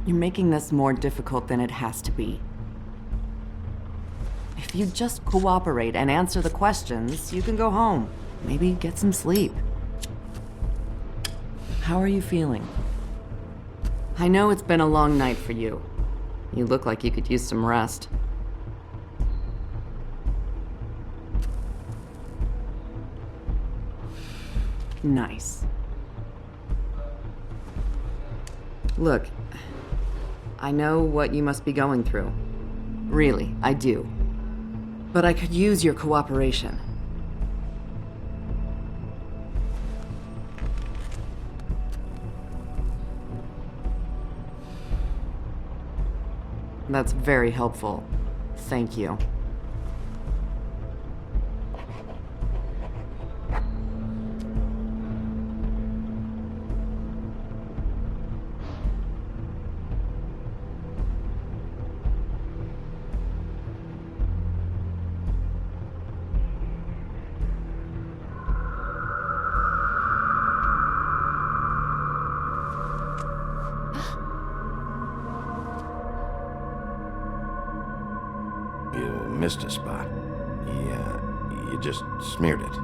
You're making this more difficult than it has to be. If you just cooperate and answer the questions, you can go home. Maybe get some sleep. How are you feeling? I know it's been a long night for you. You look like you could use some rest. Nice. Look, I know what you must be going through. Really, I do. But I could use your cooperation. That's very helpful. Thank you. You missed a spot. You just smeared it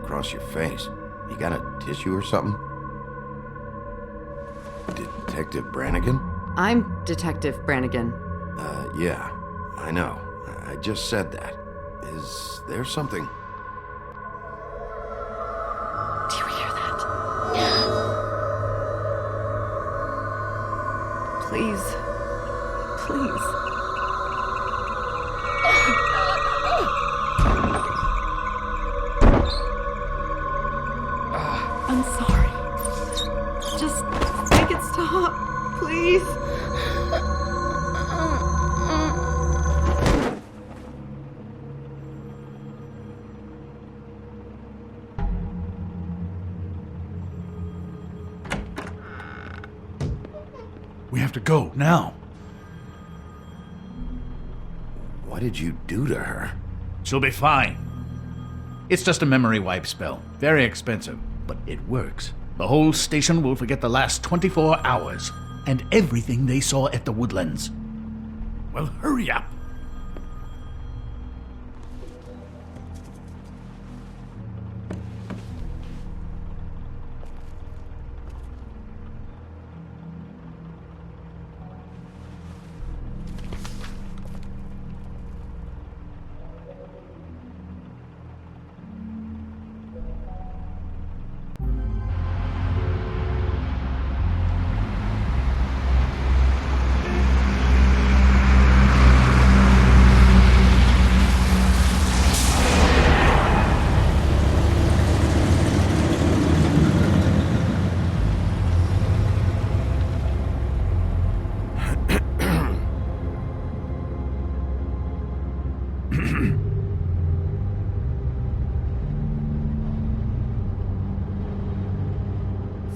across your face. You got a tissue or something? Detective Brannigan? I'm Detective Brannigan. Yeah, I know. I just said that. Is there something? Do you hear that? Please. Please. I'm sorry. Just make it stop, please. We have to go, now. What did you do to her? She'll be fine. It's just a memory wipe spell. Very expensive, but it works. The whole station will forget the last 24 hours, and everything they saw at the Woodlands. Well, hurry up.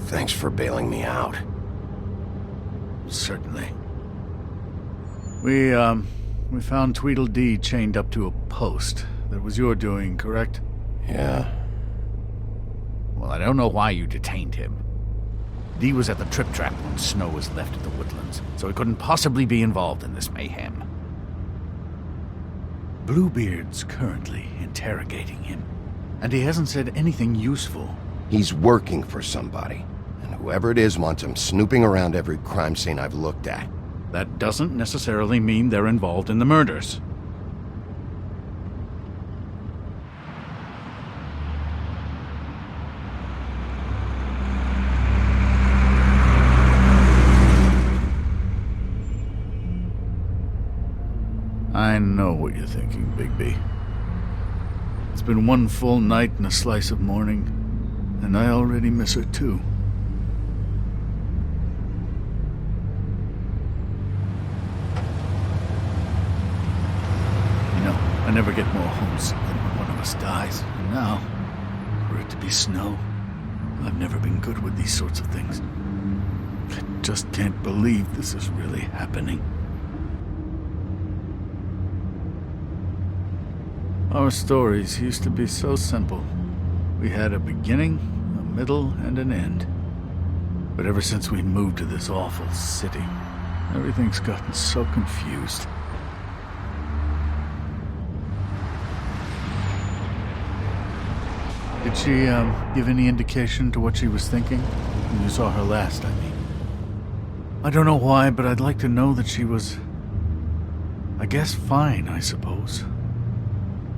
Thanks for bailing me out. Certainly. We found Tweedledee chained up to a post. That was your doing, correct? Yeah. Well, I don't know why you detained him. Dee was at the Trip Trap when Snow was left at the Woodlands, so he couldn't possibly be involved in this mayhem. Bluebeard's currently interrogating him, and he hasn't said anything useful. He's working for somebody, and whoever it is wants him snooping around every crime scene I've looked at. That doesn't necessarily mean they're involved in the murders. I know what you're thinking, Bigby. It's been one full night and a slice of morning, and I already miss her too. You know, I never get more homesick than when one of us dies, and now, for it to be Snow, I've never been good with these sorts of things. I just can't believe this is really happening. Our stories used to be so simple. We had a beginning, a middle, and an end. But ever since we moved to this awful city, Everything's gotten so confused. Did she, give any indication to what she was thinking? When you saw her last, I mean. I don't know why, but I'd like to know that she was... I guess fine, I suppose.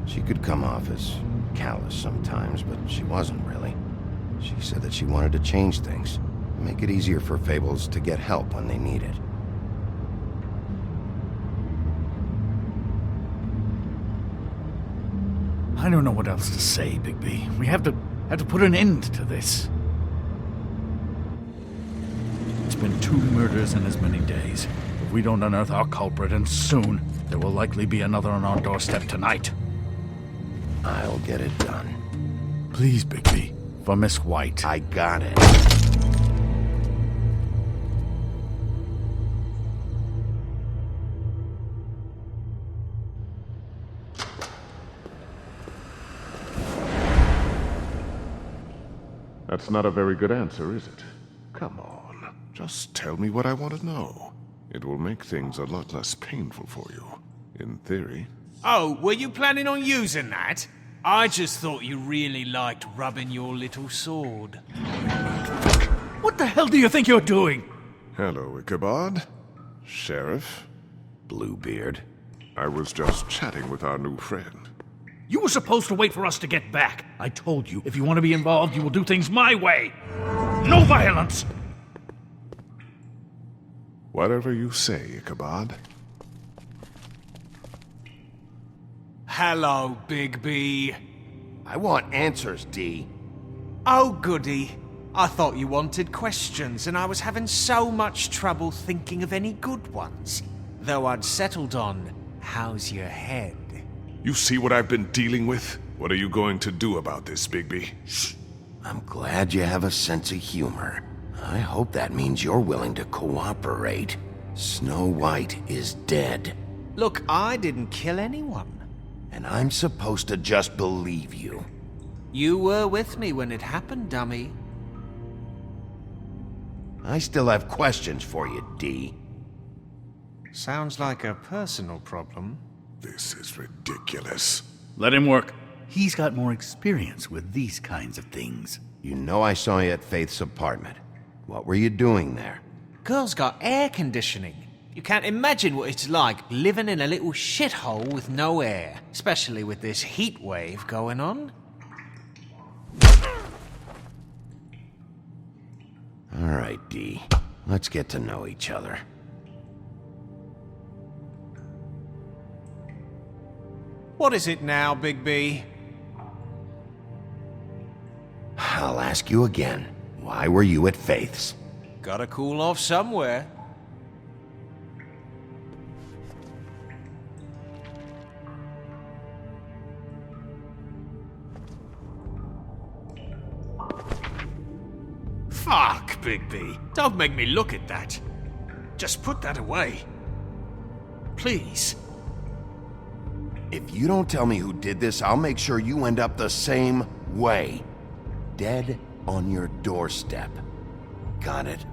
She could come off as callous sometimes, but she wasn't really. She said that she wanted to change things, make it easier for Fables to get help when they need it. I don't know what else to say, Bigby. We have to put an end to this. It's been 2 murders in as many days. If we don't unearth our culprit, and soon, there will likely be another on our doorstep tonight. I'll get it done. Please, Bigby. For Miss White. I got it. That's not a very good answer, is it? Come on, just tell me what I want to know. It will make things a lot less painful for you, in theory. Oh, were you planning on using that? I just thought you really liked rubbing your little sword. What the hell do you think you're doing? Hello, Ichabod. Sheriff. Bluebeard. I was just chatting with our new friend. You were supposed to wait for us to get back. I told you, if you want to be involved, you will do things my way. No violence! Whatever you say, Ichabod. Hello, Bigby. I want answers, D. Oh, goody. I thought you wanted questions, and I was having so much trouble thinking of any good ones. Though I'd settled on, how's your head? You see what I've been dealing with? What are you going to do about this, Bigby? I'm glad you have a sense of humor. I hope that means you're willing to cooperate. Snow White is dead. Look, I didn't kill anyone. And I'm supposed to just believe you. You were with me when it happened, dummy. I still have questions for you, D. Sounds like a personal problem. This is ridiculous. Let him work. He's got more experience with these kinds of things. You know I saw you at Faith's apartment. What were you doing there? Girl's got air conditioning. You can't imagine what it's like living in a little shithole with no air, especially with this heat wave going on. All right, D. Let's get to know each other. What is it now, Bigby? I'll ask you again. Why were you at Faith's? Gotta cool off somewhere. Fuck, Bigby. Don't make me look at that. Just put that away. Please. If you don't tell me who did this, I'll make sure you end up the same way. Dead on your doorstep. Got it?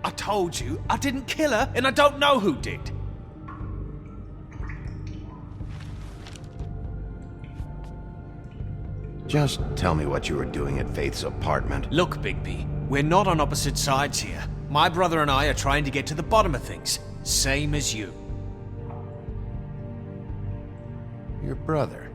I told you, I didn't kill her, and I don't know who did. Just tell me what you were doing at Faith's apartment. Look, Bigby, we're not on opposite sides here. My brother and I are trying to get to the bottom of things. Same as you. Your brother.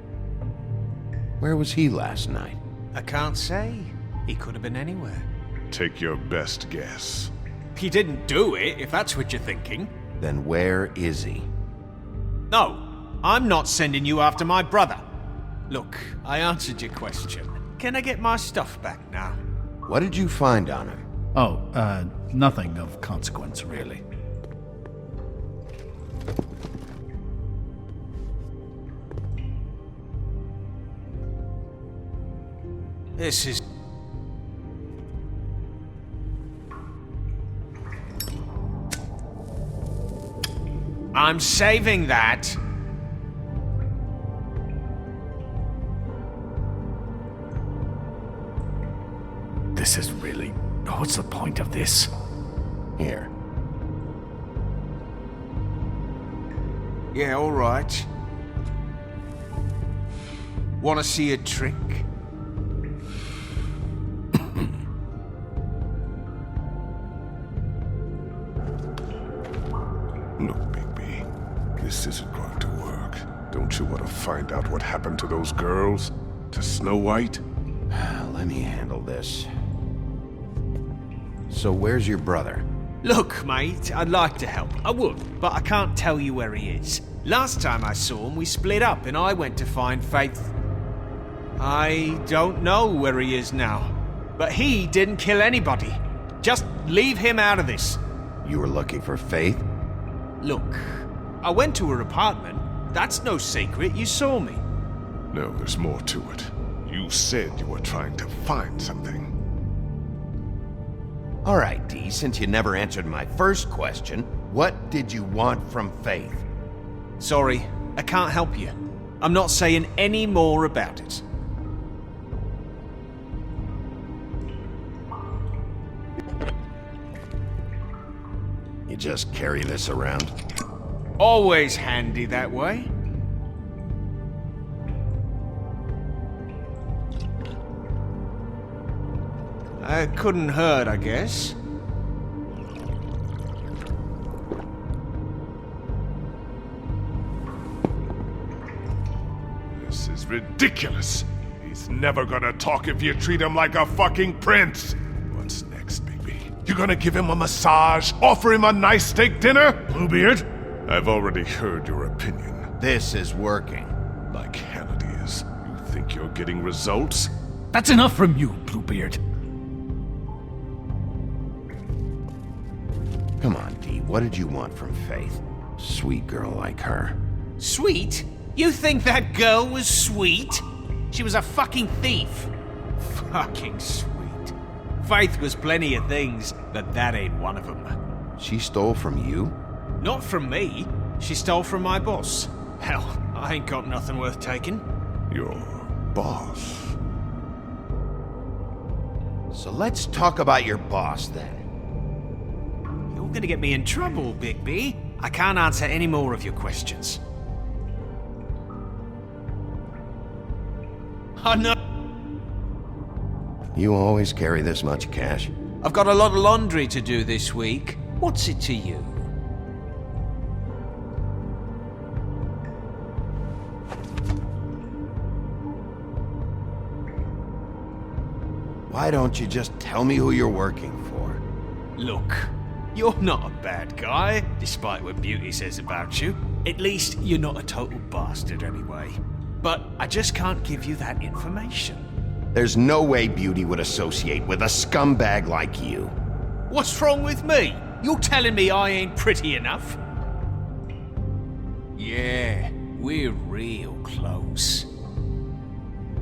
Where was he last night? I can't say. He could have been anywhere. Take your best guess. He didn't do it, if that's what you're thinking. Then where is he? No, I'm not sending you after my brother. Look, I answered your question. Can I get my stuff back now? What did you find on him? Oh, nothing of consequence, really. This is... I'm saving that. This is really... What's the point of this? Here. Yeah, all right. Want to see a trick? Look, Bigby, this isn't going to work. Don't you want to find out what happened to those girls? To Snow White? Let me handle this. So where's your brother? Look, mate, I'd like to help. I would, but I can't tell you where he is. Last time I saw him, we split up and I went to find Faith. I don't know where he is now, but he didn't kill anybody. Just leave him out of this. You were looking for Faith? Look, I went to her apartment. That's no secret. You saw me. No, there's more to it. You said you were trying to find something. All right, Dee, since you never answered my first question, what did you want from Faith? Sorry, I can't help you. I'm not saying any more about it. You just carry this around? Always handy that way. Couldn't hurt, I guess. This is ridiculous. He's never gonna talk if you treat him like a fucking prince. What's next, Bigby? You gonna give him a massage? Offer him a nice steak dinner? Bluebeard? I've already heard your opinion. This is working. Like hell it is. You think you're getting results? That's enough from you, Bluebeard. Come on, Dee, what did you want from Faith? Sweet girl like her. Sweet? You think that girl was sweet? She was a fucking thief. Fucking sweet. Faith was plenty of things, but that ain't one of them. She stole from you? Not from me. She stole from my boss. Hell, I ain't got nothing worth taking. Your boss? So let's talk about your boss then. You're gonna get me in trouble, Bigby. I can't answer any more of your questions. I know. You always carry this much cash? I've got a lot of laundry to do this week. What's it to you? Why don't you just tell me who you're working for? Look, you're not a bad guy, despite what Beauty says about you. At least, you're not a total bastard anyway. But I just can't give you that information. There's no way Beauty would associate with a scumbag like you. What's wrong with me? You're telling me I ain't pretty enough? Yeah, we're real close.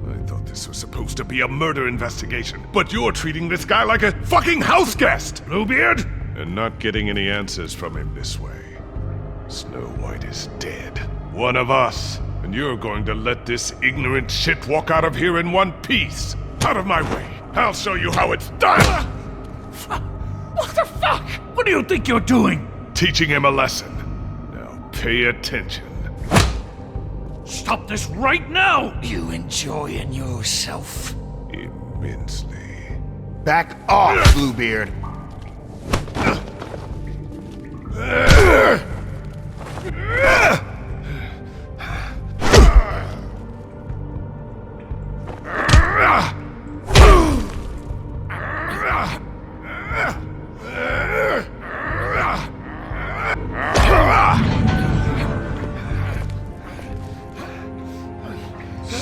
I thought this was supposed to be a murder investigation, but you're treating this guy like a fucking house guest, Bluebeard! And not getting any answers from him this way. Snow White is dead. One of us. And you're going to let this ignorant shit walk out of here in one piece. Out of my way. I'll show you how it's done! What the fuck? What do you think you're doing? Teaching him a lesson. Now pay attention. Stop this right now! You enjoying yourself? Immensely. Back off, Bluebeard!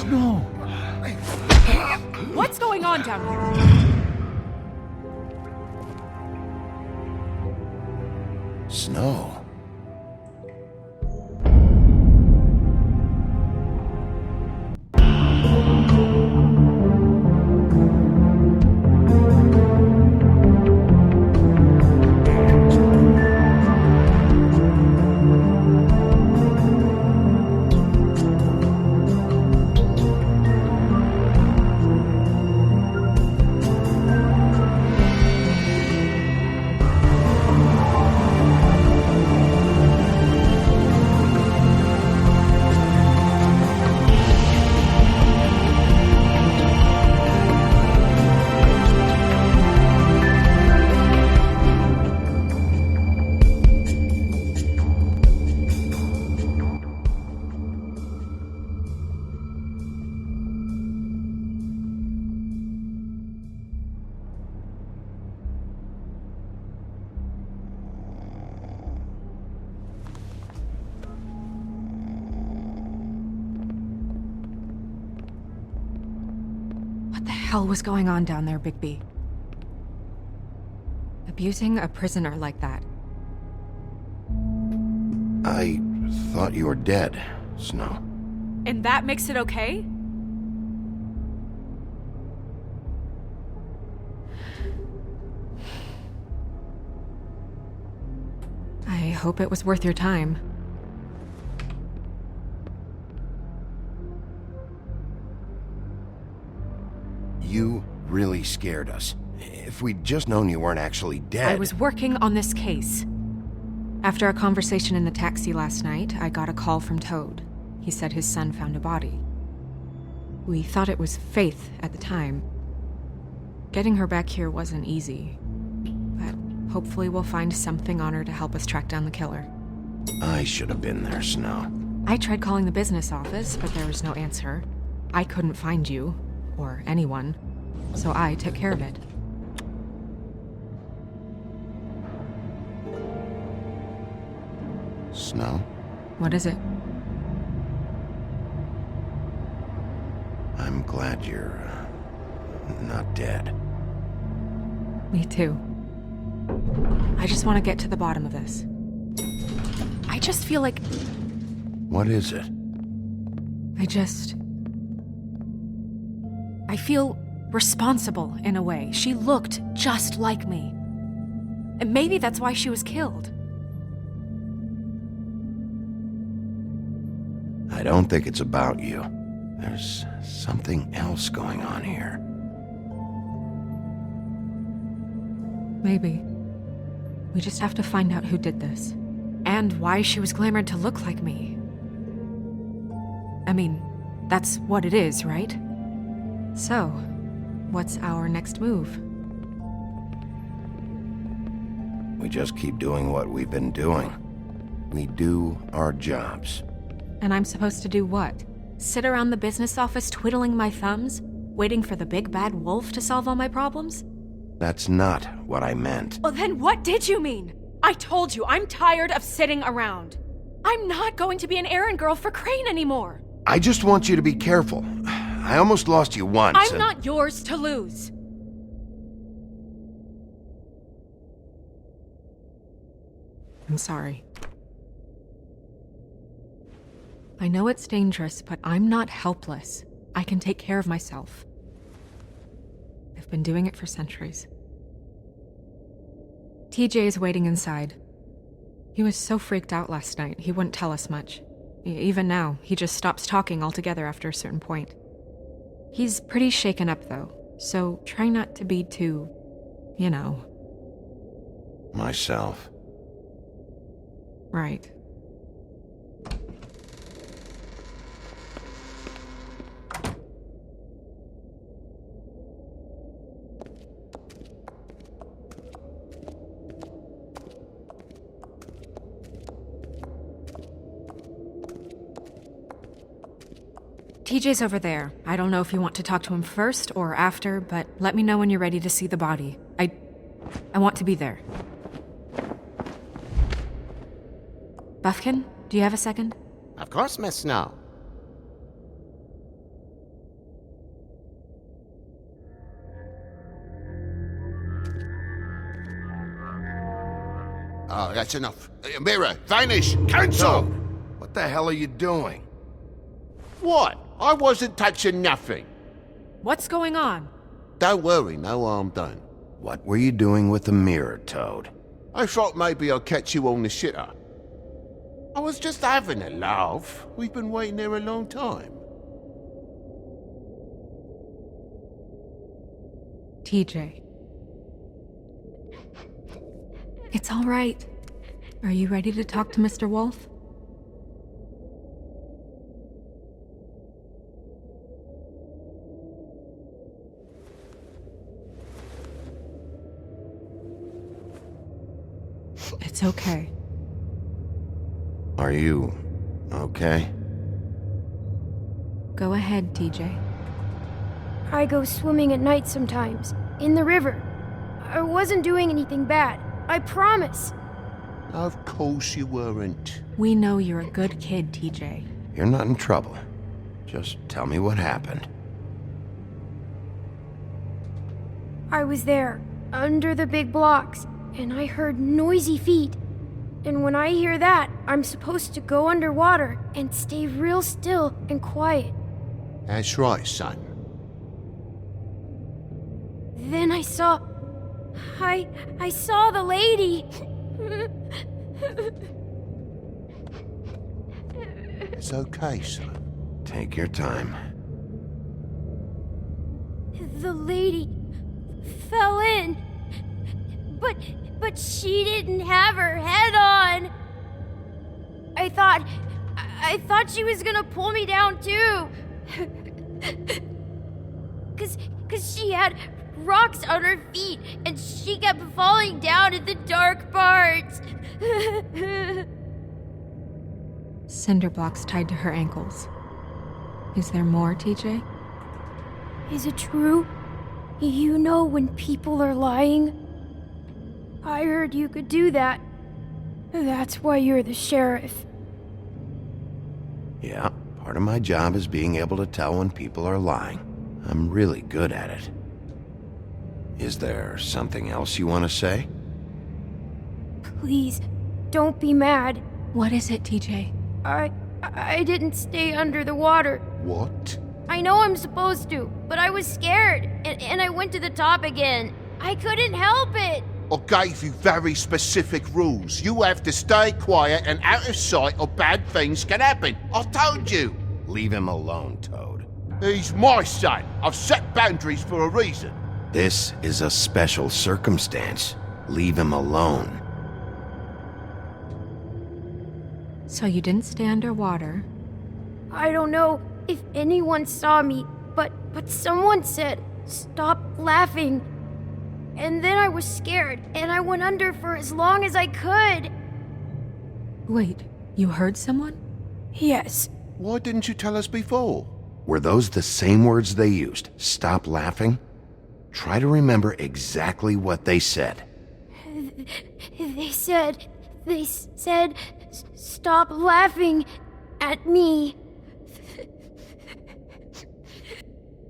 No. What's going on down here? Snow. hell was going on down there, Bigby? Abusing a prisoner like that. I thought you were dead, Snow. And that makes it okay? I hope it was worth your time. You really scared us. If we'd just known you weren't actually dead... I was working on this case. After a conversation in the taxi last night, I got a call from Toad. He said his son found a body. We thought it was Faith at the time. Getting her back here wasn't easy. But hopefully we'll find something on her to help us track down the killer. I should have been there, Snow. I tried calling the business office, but there was no answer. I couldn't find you, or anyone, so I took care of it. Snow? What is it? I'm glad you're... not dead. Me too. I just want to get to the bottom of this. I just feel like... What is it? I feel responsible in a way. She looked just like me. And maybe that's why she was killed. I don't think it's about you. There's something else going on here. Maybe. We just have to find out who did this. And why she was glamored to look like me. I mean, that's what it is, right? So, what's our next move? We just keep doing what we've been doing. We do our jobs. And I'm supposed to do what? Sit around the business office twiddling my thumbs, waiting for the big bad wolf to solve all my problems? That's not what I meant. Well, then what did you mean? I told you, I'm tired of sitting around. I'm not going to be an errand girl for Crane anymore. I just want you to be careful. I almost lost you once. I'm not yours to lose. I'm sorry. I know it's dangerous, but I'm not helpless. I can take care of myself. I've been doing it for centuries. TJ is waiting inside. He was so freaked out last night, he wouldn't tell us much. Even now, he just stops talking altogether after a certain point. He's pretty shaken up, though, so try not to be too, you know. Myself. Right. TJ's over there. I don't know if you want to talk to him first or after, but let me know when you're ready to see the body. I want to be there. Buffkin, do you have a second? Of course, Miss Snow. Oh, that's enough. Mirror, vanish, cancel! What the hell are you doing? What? I wasn't touching nothing. What's going on? Don't worry, no harm done. What were you doing with the mirror, Toad? I thought maybe I'd catch you on the shitter. I was just having a laugh. We've been waiting there a long time. TJ. It's all right. Are you ready to talk to Mr. Wolf? It's okay. Are you okay? Go ahead, TJ. I go swimming at night sometimes, in the river. I wasn't doing anything bad, I promise. Of course you weren't. We know you're a good kid, TJ. You're not in trouble. Just tell me what happened. I was there, under the big blocks, and I heard noisy feet. And when I hear that, I'm supposed to go underwater and stay real still and quiet. That's right, son. Then I saw the lady. It's okay, son. Take your time. The lady fell in. But she didn't have her head on. I thought she was gonna pull me down too. Cause she had rocks on her feet and she kept falling down in the dark parts. Cinder blocks tied to her ankles. Is there more, TJ? Is it true? You know when people are lying? I heard you could do that. That's why you're the sheriff. Yeah, part of my job is being able to tell when people are lying. I'm really good at it. Is there something else you want to say? Please, don't be mad. What is it, TJ? I didn't stay under the water. What? I know I'm supposed to, but I was scared, and I went to the top again. I couldn't help it. I gave you very specific rules. You have to stay quiet and out of sight or bad things can happen. I told you. Leave him alone, Toad. He's my son. I've set boundaries for a reason. This is a special circumstance. Leave him alone. So you didn't stay underwater. I don't know if anyone saw me, but someone said, "Stop laughing." And then I was scared, and I went under for as long as I could. Wait, you heard someone? Yes. Why didn't you tell us before? Were those the same words they used? Stop laughing? Try to remember exactly what they said. They said, "Stop laughing at me."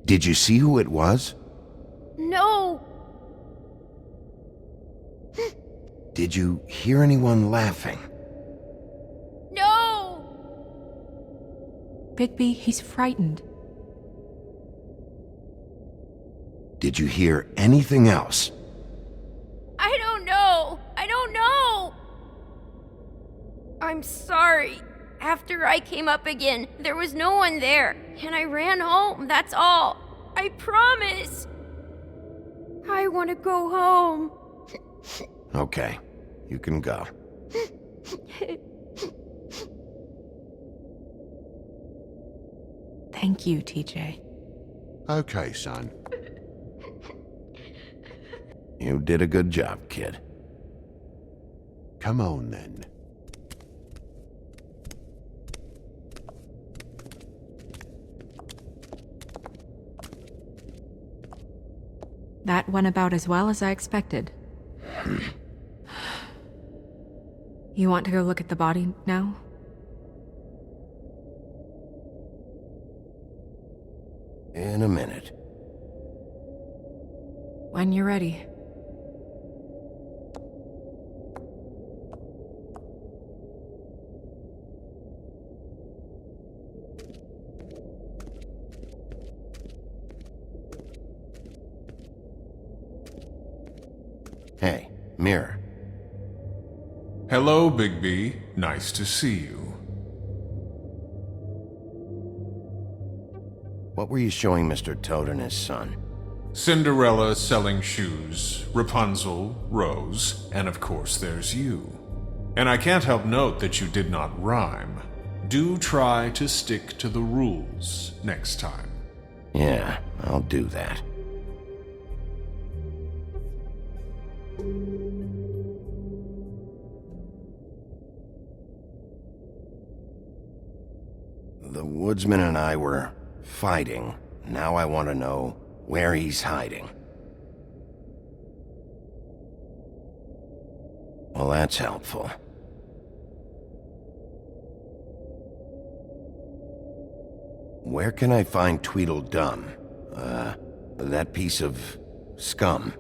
Did you see who it was? No. Did you hear anyone laughing? No. Bigby, he's frightened. Did you hear anything else? I don't know. I'm sorry. After I came up again, there was no one there, and I ran home, that's all. I promise. I want to go home. Okay, you can go. Thank you, TJ. Okay, son. You did a good job, kid. Come on, then. That went about as well as I expected. You want to go look at the body now? In a minute. When you're ready. Hey, Mirror. Hello, Bigby. Nice to see you. What were you showing Mr. Toad and his son? Cinderella selling shoes, Rapunzel, Rose, and of course there's you. And I can't help note that you did not rhyme. Do try to stick to the rules next time. Yeah, I'll do that. The woodsman and I were fighting. Now I want to know where he's hiding. Well, that's helpful. Where can I find Tweedledum? That piece of Scum.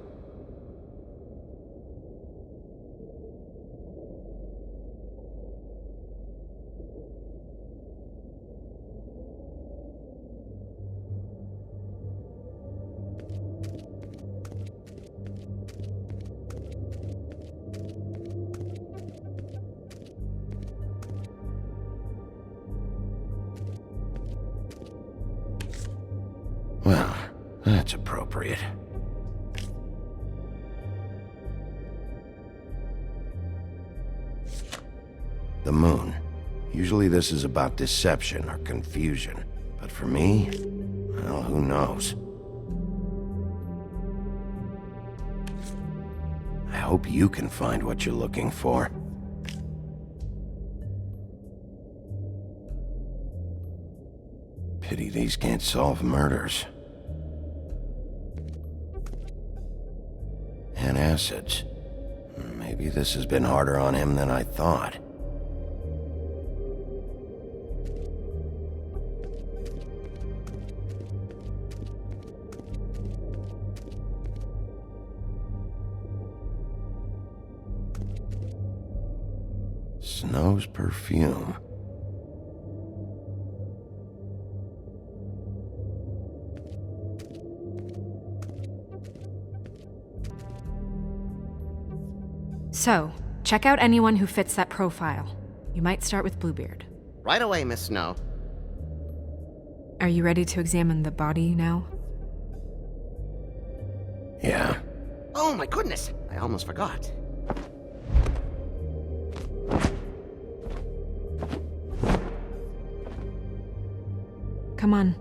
Well, that's appropriate. The moon. Usually this is about deception or confusion. But for me, well, who knows? I hope you can find what you're looking for. Pity these can't solve murders. And acids. Maybe this has been harder on him than I thought. Snow's perfume. So, check out anyone who fits that profile. You might start with Bluebeard. Right away, Miss Snow. Are you ready to examine the body now? Yeah. Oh my goodness! I almost forgot. Come on.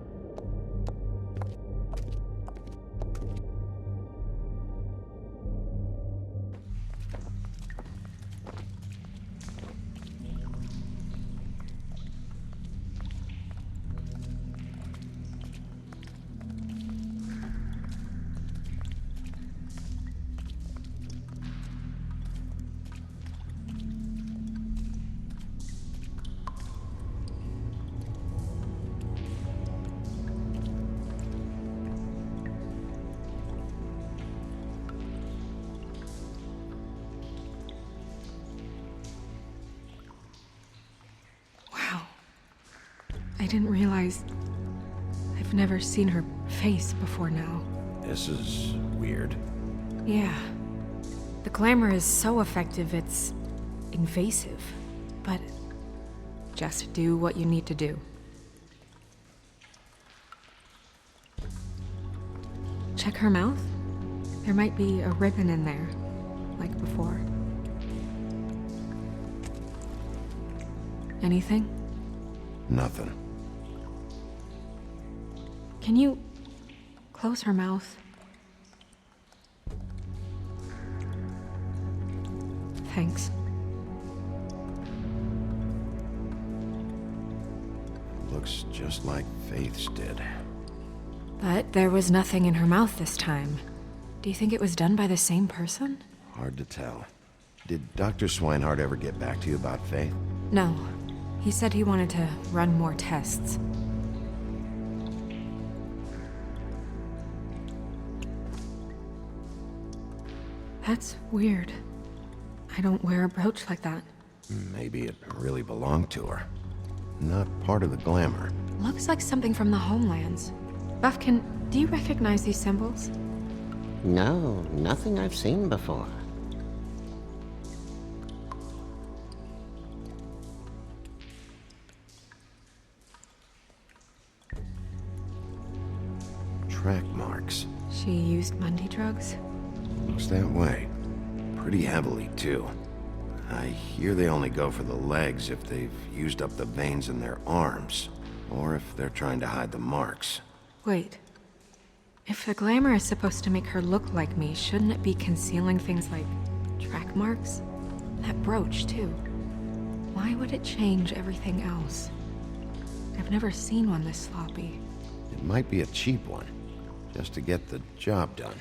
I didn't realize I've never seen her face before now. This is weird. Yeah. The glamour is so effective, it's invasive. But just do what you need to do. Check her mouth. There might be a ribbon in there, like before. Anything? Nothing. Can you close her mouth? Thanks. Looks just like Faith's did. But there was nothing in her mouth this time. Do you think it was done by the same person? Hard to tell. Did Dr. Swinehart ever get back to you about Faith? No. He said he wanted to run more tests. That's weird. I don't wear a brooch like that. Maybe it really belonged to her. Not part of the glamour. Looks like something from the homelands. Buffkin, do you recognize these symbols? No, nothing I've seen before. Track marks. She used Mundy drugs? Looks that way. Pretty heavily, too. I hear they only go for the legs if they've used up the veins in their arms, or if they're trying to hide the marks. Wait. If the glamour is supposed to make her look like me, shouldn't it be concealing things like track marks? That brooch, too. Why would it change everything else? I've never seen one this sloppy. It might be a cheap one, just to get the job done.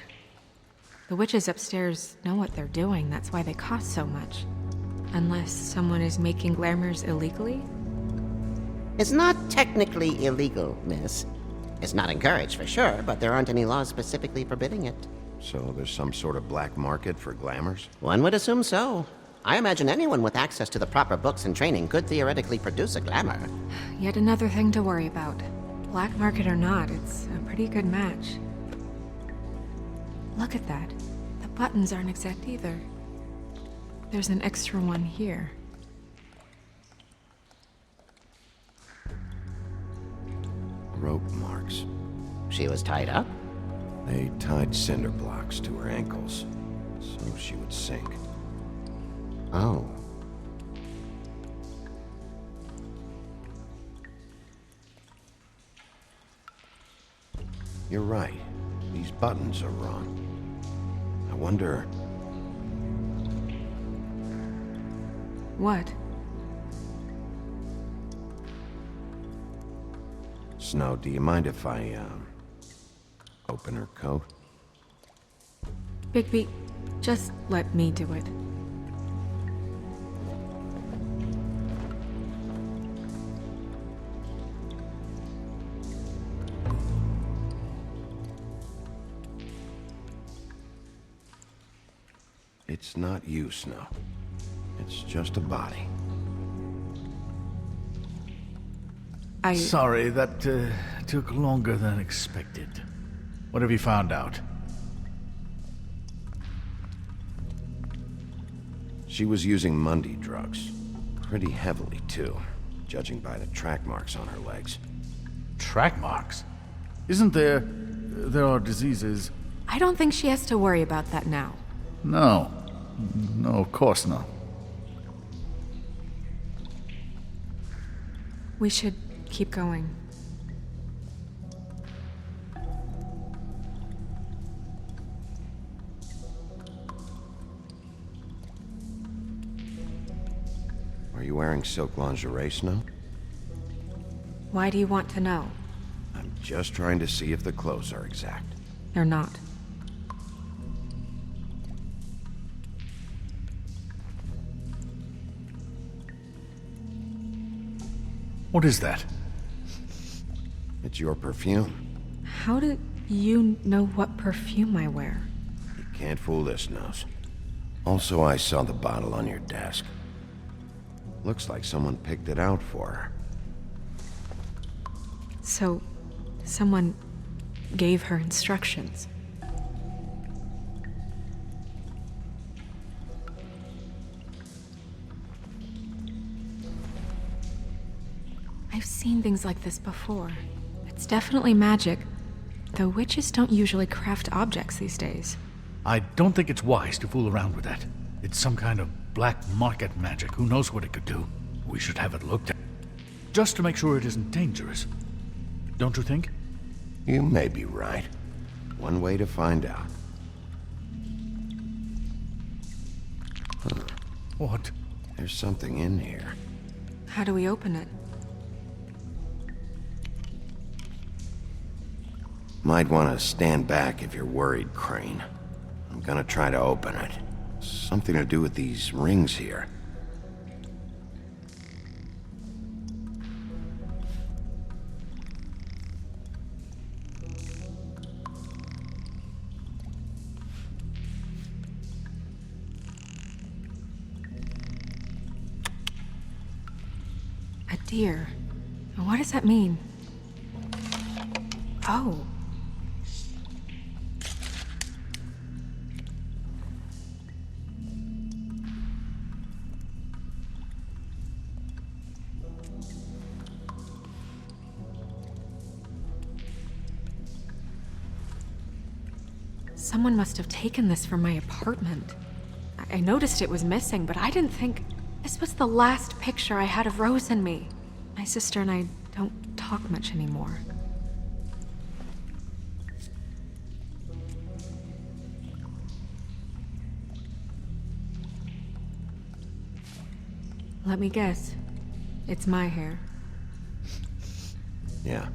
The witches upstairs know what they're doing, that's why they cost so much. Unless someone is making glamours illegally? It's not technically illegal, miss. It's not encouraged for sure, but there aren't any laws specifically forbidding it. So there's some sort of black market for glamours? One would assume so. I imagine anyone with access to the proper books and training could theoretically produce a glamour. Yet another thing to worry about. Black market or not, it's a pretty good match. Look at that. The buttons aren't exact either. There's an extra one here. Rope marks. She was tied up? They tied cinder blocks to her ankles, so she would sink. Oh. You're right. These buttons are wrong. I wonder... What? Snow, do you mind if I, open her coat? Bigby, just let me do it. It's not you, Snow. It's just a body. Sorry, that took longer than expected. What have you found out? She was using Mundy drugs. Pretty heavily, too, judging by the track marks on her legs. Track marks? Isn't there... there are diseases... I don't think she has to worry about that now. No. No, of course not. We should keep going. Are you wearing silk lingerie, Snow? Why do you want to know? I'm just trying to see if the clothes are exact. They're not. What is that? It's your perfume. How do you know what perfume I wear? You can't fool this nose. Also, I saw the bottle on your desk. Looks like someone picked it out for her. So, someone gave her instructions. I've seen things like this before. It's definitely magic, though witches don't usually craft objects these days. I don't think it's wise to fool around with that. It's some kind of black market magic. Who knows what it could do? We should have it looked at. Just to make sure it isn't dangerous. Don't you think? You may be right. One way to find out. Huh. What? There's something in here. How do we open it? Might want to stand back if you're worried, Crane. I'm gonna try to open it. Something to do with these rings here. A deer. What does that mean? Oh. Someone must have taken this from my apartment. I noticed it was missing, but I didn't think... This was the last picture I had of Rose and me. My sister and I don't talk much anymore. Let me guess. It's my hair. Yeah.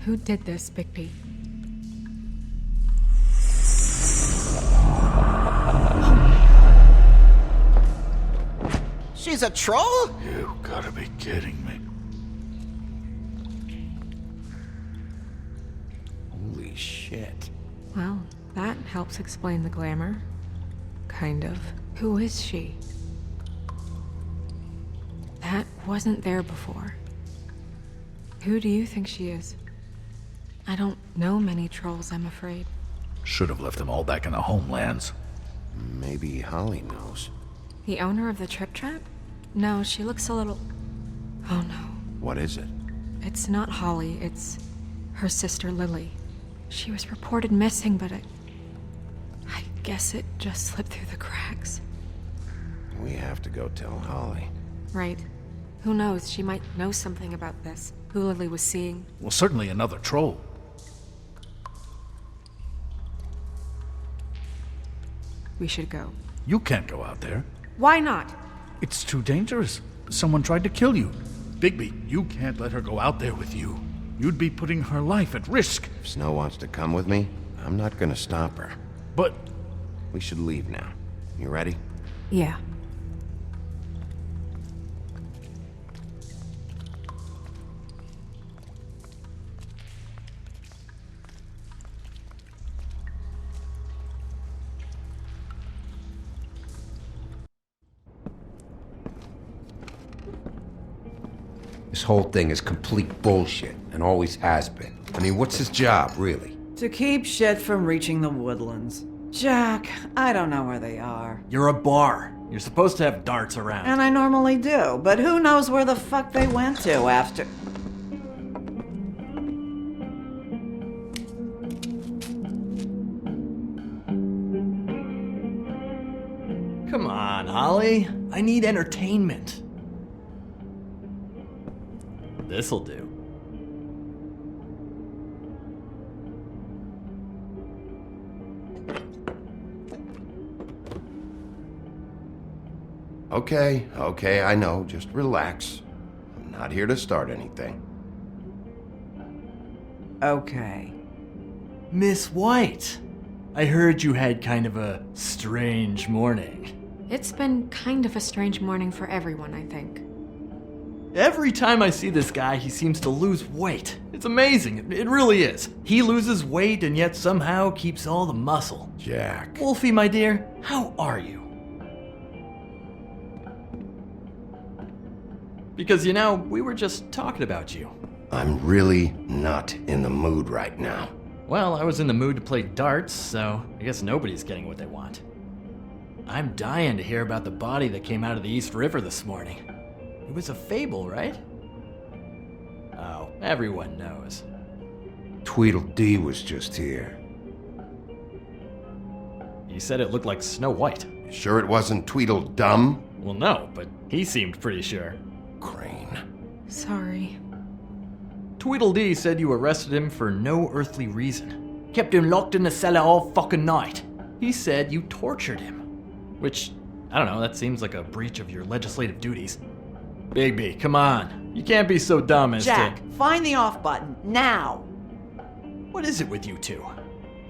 Who did this, Bigby? She's a troll? You gotta be kidding me. Holy shit. Well, that helps explain the glamour. Kind of. Who is she? That wasn't there before. Who do you think she is? I don't know many trolls, I'm afraid. Should have left them all back in the homelands. Maybe Holly knows. The owner of the Trip Trap? No, she looks a little... Oh no. What is it? It's not Holly, it's her sister Lily. She was reported missing, but I guess it just slipped through the cracks. We have to go tell Holly. Right. Who knows, she might know something about this. Who Lily was seeing. Well, certainly another troll. We should go. You can't go out there. Why not? It's too dangerous. Someone tried to kill you. Bigby, you can't let her go out there with you. You'd be putting her life at risk. If Snow wants to come with me, I'm not gonna stop her. But... We should leave now. You ready? Yeah. This whole thing is complete bullshit, and always has been. I mean, what's his job, really? To keep shit from reaching the woodlands. Jack, I don't know where they are. You're a bar. You're supposed to have darts around. And I normally do, but who knows where the fuck they went to after... Come on, Holly. I need entertainment. This'll do. Okay, I know. Just relax. I'm not here to start anything. Okay. Miss White, I heard you had kind of a strange morning. It's been kind of a strange morning for everyone, I think. Every time I see this guy, he seems to lose weight. It's amazing. It really is. He loses weight and yet somehow keeps all the muscle. Jack. Wolfie, my dear, how are you? Because, we were just talking about you. I'm really not in the mood right now. Well, I was in the mood to play darts, so I guess nobody's getting what they want. I'm dying to hear about the body that came out of the East River this morning. It was a fable, right? Oh, everyone knows. Tweedledee was just here. You said it looked like Snow White. Sure it wasn't Tweedledum? Well, no, but he seemed pretty sure. Crane. Sorry. Tweedledee said you arrested him for no earthly reason. Kept him locked in the cellar all fucking night. He said you tortured him. Which, I don't know, that seems like a breach of your legislative duties. Bigby, come on. You can't be so dumb as Jack, find the off button, now! What is it with you two?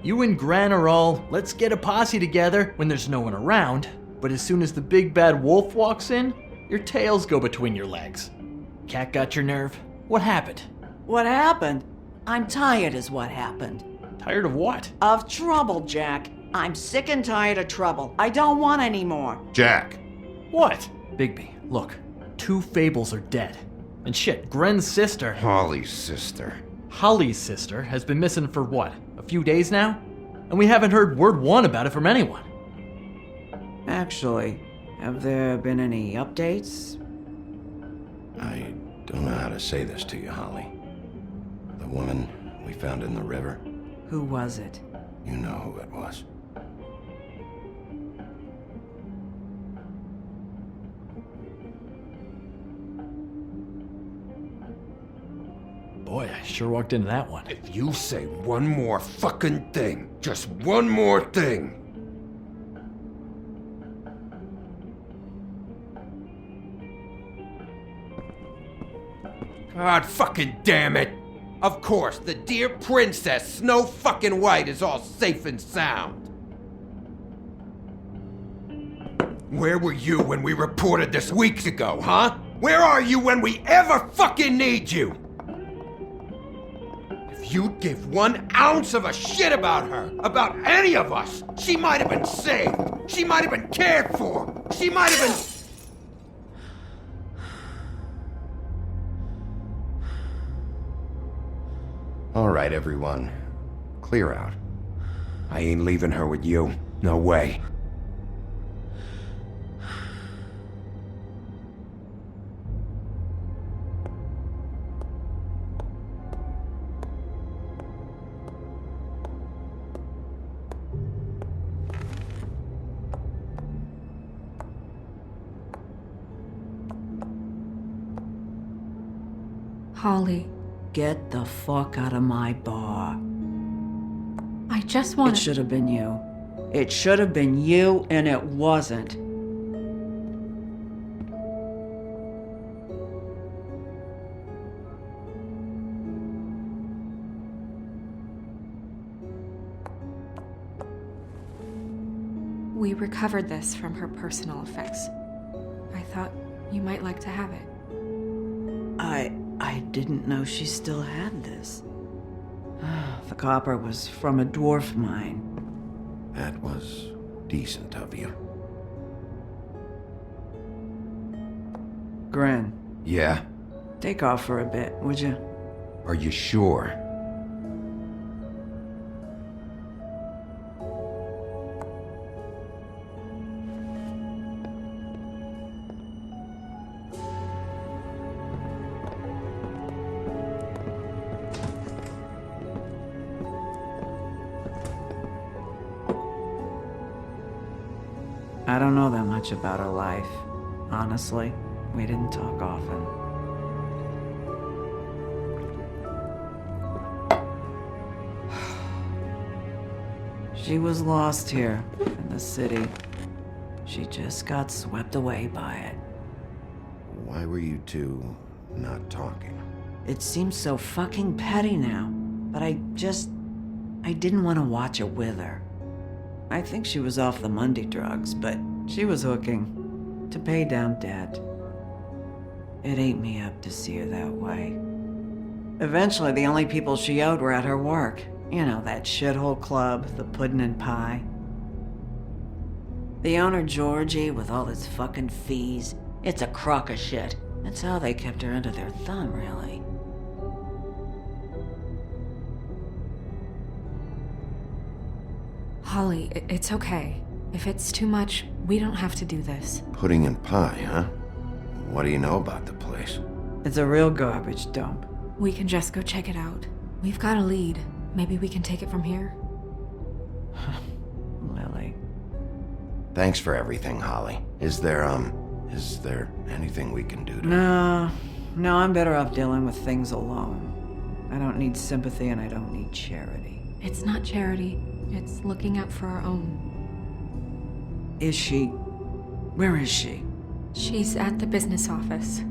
You and Gran are all, let's get a posse together when there's no one around, but as soon as the big bad wolf walks in, your tails go between your legs. Cat got your nerve? What happened? What happened? I'm tired is what happened. Tired of what? Of trouble, Jack. I'm sick and tired of trouble. I don't want any more. Jack. What? Bigby, look. 2 fables are dead. And shit, Gren's sister... Holly's sister. Holly's sister has been missing for what? A few days now? And we haven't heard word one about it from anyone. Actually, have there been any updates? I don't know how to say this to you, Holly. The woman we found in the river. Who was it? You know who it was. Boy, I sure walked into that one. If you say one more fucking thing, just one more thing. God fucking damn it! Of course, the dear princess Snow fucking White is all safe and sound. Where were you when we reported this weeks ago, huh? Where are you when we ever fucking need you? If If you'd give 1 ounce of a shit about her, about any of us, she might have been saved. She might have been cared for. She might have been... All right, everyone. Clear out. I ain't leaving her with you. No way. Holly, Get the fuck out of my bar. I just It want should have been you. It should have been you, and it wasn't. We recovered this from her personal effects. I thought you might like to have it. I didn't know she still had this. The copper was from a dwarf mine. That was decent of you. Gren, Yeah? take off for a bit, would you? Are you sure? I don't know that much about her life. Honestly, we didn't talk often. She was lost here in the city. She just got swept away by it. Why were you two not talking? It seems so fucking petty now, but I didn't want to watch it with her. I think she was off the Monday drugs, but she was hooking to pay down debt. It ate me up to see her that way. Eventually, the only people she owed were at her work. You know, that shithole club, the Puddin' and Pie. The owner, Georgie, with all his fucking fees, it's a crock of shit. That's how they kept her under their thumb, really. Holly, it's okay. If it's too much, we don't have to do this. Pudding and pie, huh? What do you know about the place? It's a real garbage dump. We can just go check it out. We've got a lead. Maybe we can take it from here. Lily. Thanks for everything, Holly. Is there anything we can do to... No, I'm better off dealing with things alone. I don't need sympathy and I don't need charity. It's not charity. It's looking out for our own. Where is she? She's at the business office.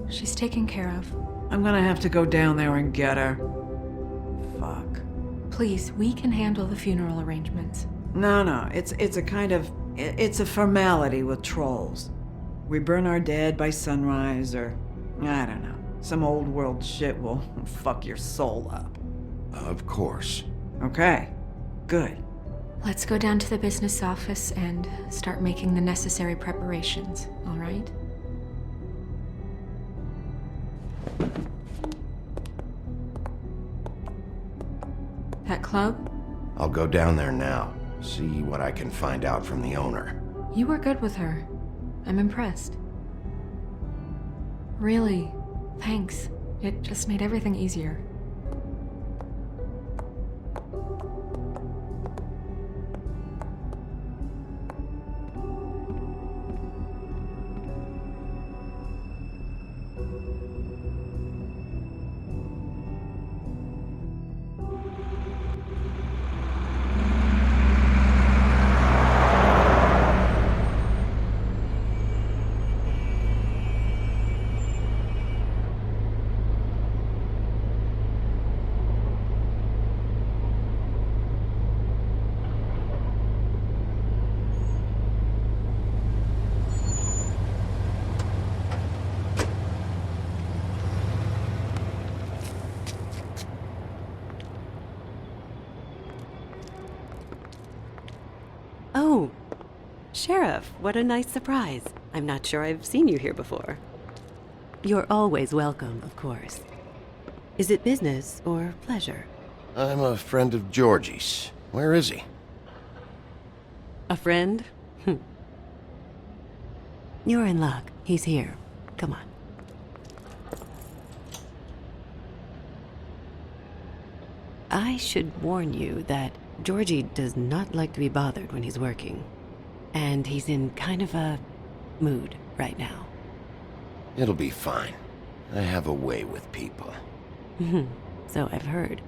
She's taken care of. I'm gonna have to go down there and get her. Fuck. Please, we can handle the funeral arrangements. No, it's a formality with trolls. We burn our dead by sunrise, or, I don't know, some old world shit will fuck your soul up. Of course. Okay, good. Let's go down to the business office and start making the necessary preparations, all right? That club? I'll go down there now. See what I can find out from the owner. You were good with her. I'm impressed. Really, thanks. It just made everything easier. Sheriff, what a nice surprise. I'm not sure I've seen you here before. You're always welcome, of course. Is it business or pleasure? I'm a friend of Georgie's. Where is he? A friend? You're in luck. He's here. Come on. I should warn you that Georgie does not like to be bothered when he's working. And he's in kind of a mood right now. It'll be fine. I have a way with people. So I've heard.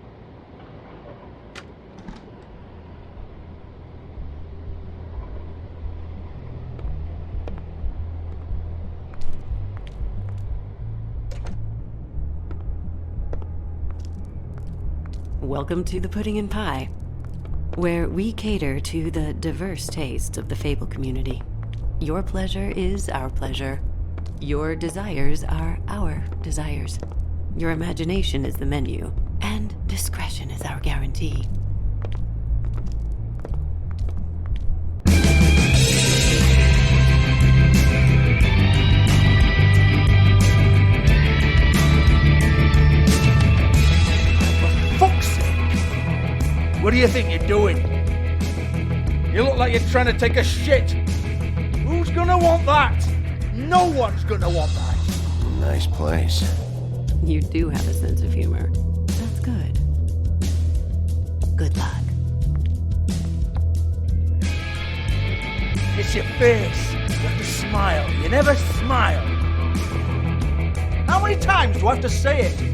Welcome to the Pudding and Pie, where we cater to the diverse tastes of the Fable community. Your pleasure is our pleasure. Your desires are our desires. Your imagination is the menu, and discretion is our guarantee. What do you think you're doing? You look like you're trying to take a shit. Who's gonna want that? No one's gonna want that. Nice place. You do have a sense of humor. That's good. Good luck. It's your face. You have to smile. You never smile. How many times do I have to say it?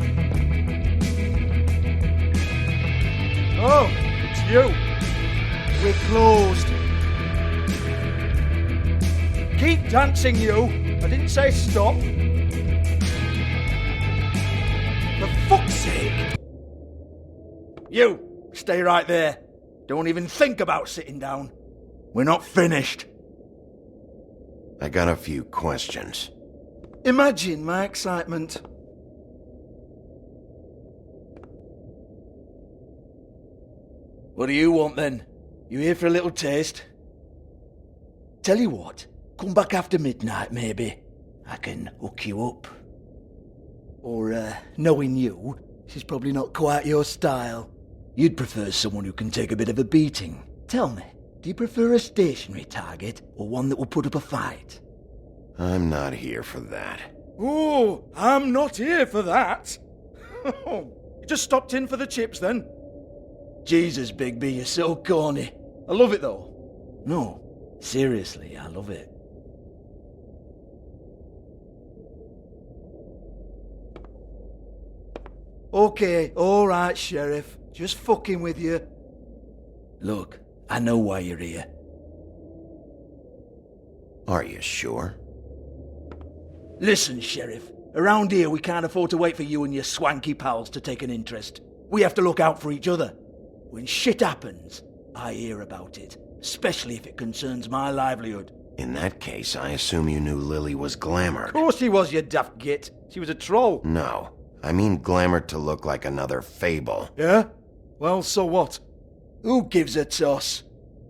Oh, it's you. We're closed. Keep dancing, you. I didn't say stop. For fuck's sake. You, stay right there. Don't even think about sitting down. We're not finished. I got a few questions. Imagine my excitement. What do you want then? You here for a little taste? Tell you what, come back after midnight maybe. I can hook you up. Or, knowing you, this is probably not quite your style. You'd prefer someone who can take a bit of a beating. Tell me, do you prefer a stationary target or one that will put up a fight? I'm not here for that. Oh, I'm not here for that. You just stopped in for the chips then? Jesus, Bigby, you're so corny. I love it though. No, seriously, I love it. Okay, alright, Sheriff. Just fucking with you. Look, I know why you're here. Are you sure? Listen, Sheriff. Around here, we can't afford to wait for you and your swanky pals to take an interest. We have to look out for each other. When shit happens, I hear about it, especially if it concerns my livelihood. In that case, I assume you knew Lily was glamored. Of course she was, you daft git. She was a troll. No, I mean glamored to look like another Fable. Yeah? Well, so what? Who gives a toss?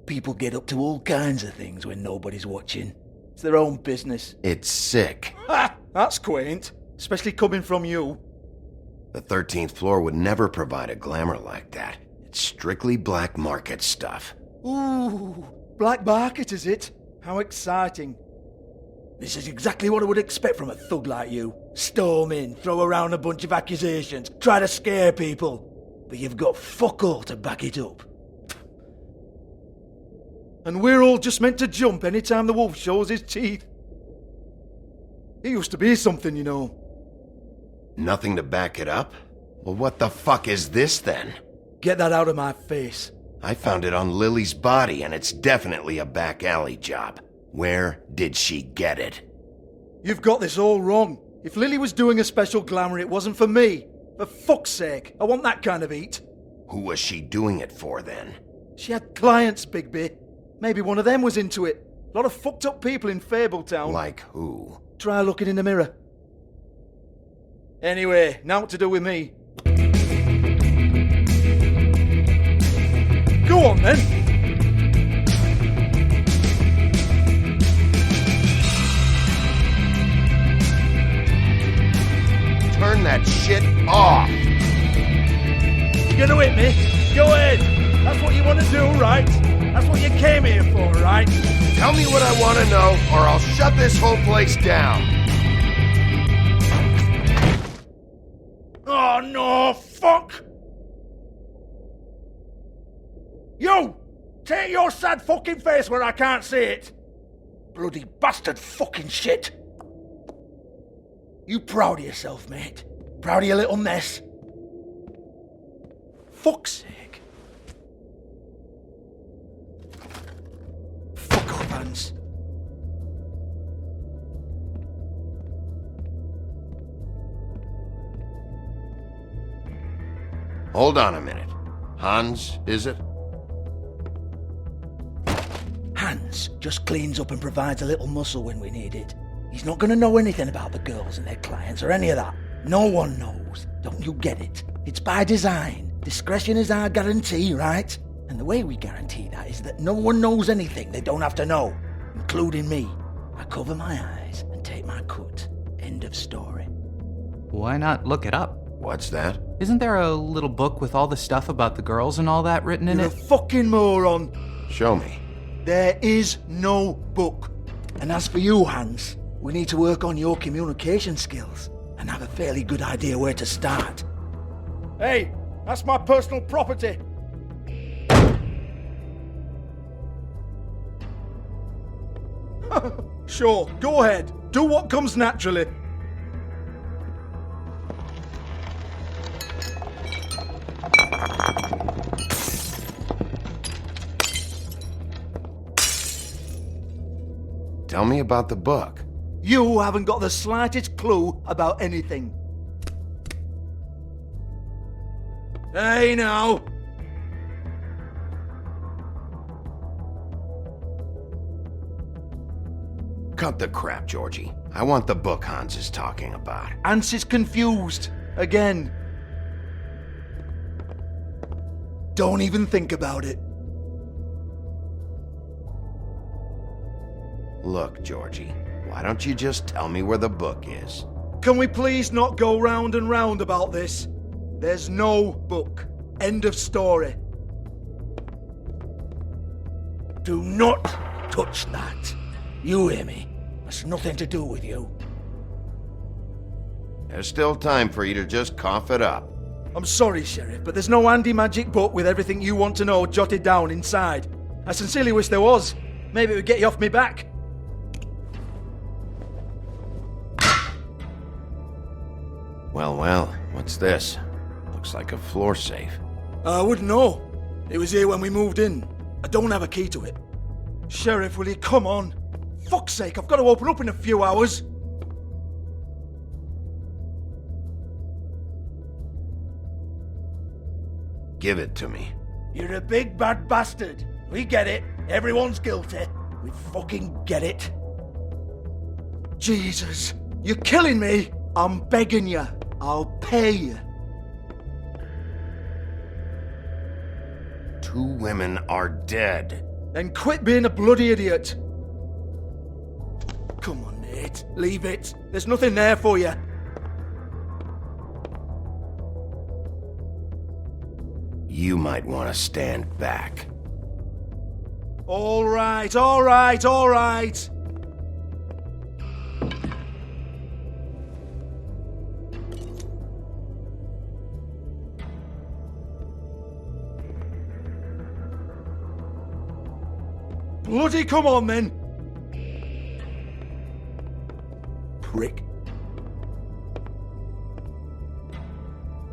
People get up to all kinds of things when nobody's watching. It's their own business. It's sick. Ha! That's quaint. Especially coming from you. The 13th floor would never provide a glamour like that. It's strictly black market stuff. Ooh, black market is it? How exciting. This is exactly what I would expect from a thug like you. Storm in, throw around a bunch of accusations, try to scare people. But you've got fuck all to back it up. And we're all just meant to jump any time the wolf shows his teeth. It used to be something, you know. Nothing to back it up? Well, what the fuck is this then? Get that out of my face. I found it on Lily's body, and it's definitely a back alley job. Where did she get it? You've got this all wrong. If Lily was doing a special glamour, it wasn't for me. For fuck's sake, I want that kind of eat. Who was she doing it for, then? She had clients, Bigby. Maybe one of them was into it. A lot of fucked up people in Fabletown. Like who? Try looking in the mirror. Anyway, now what to do with me? Go on, then. turn that shit off. You gonna hit me? Go ahead. That's what you want to do, right? That's what you came here for, right? Tell me what I want to know, or I'll shut this whole place down. Oh, no, fuck! You! Take your sad fucking face where I can't see it! Bloody bastard fucking shit! You proud of yourself, mate? Proud of your little mess? Fuck's sake. Fuck off, Hans. Hold on a minute. Hans, is it? Hans just cleans up and provides a little muscle when we need it. He's not gonna know anything about the girls and their clients or any of that. No one knows. Don't you get it? It's by design. Discretion is our guarantee, right? And the way we guarantee that is that no one knows anything they don't have to know, including me. I cover my eyes and take my cut. End of story. Why not look it up? What's that? Isn't there a little book with all the stuff about the girls and all that written in You're it? a fucking moron. Show me. There is no book. And as for you, Hans, we need to work on your communication skills and have a fairly good idea where to start. Hey, that's my personal property. Sure, go ahead. Do what comes naturally. Tell me about the book. You haven't got the slightest clue about anything. Hey, now. Cut the crap, Georgie. I want the book Hans is talking about. Hans is confused. Again. Don't even think about it. Look, Georgie, why don't you just tell me where the book is? Can we please not go round and round about this? There's no book. End of story. Do not touch that. You hear me? That's nothing to do with you. There's still time for you to just cough it up. I'm sorry, Sheriff, but there's no handy magic book with everything you want to know jotted down inside. I sincerely wish there was. Maybe it would get you off me back. Well, what's this? Looks like a floor safe. I wouldn't know. It was here when we moved in. I don't have a key to it. Sheriff, will you come on? Fuck's sake, I've got to open up in a few hours. Give it to me. You're a big bad bastard. We get it. Everyone's guilty. We fucking get it. Jesus, you're killing me. I'm begging you. I'll pay you. 2 women are dead. Then quit being a bloody idiot. Come on, mate. Leave it. There's nothing there for you. You might want to stand back. All right, all right, all right. Bloody come on, then. Prick.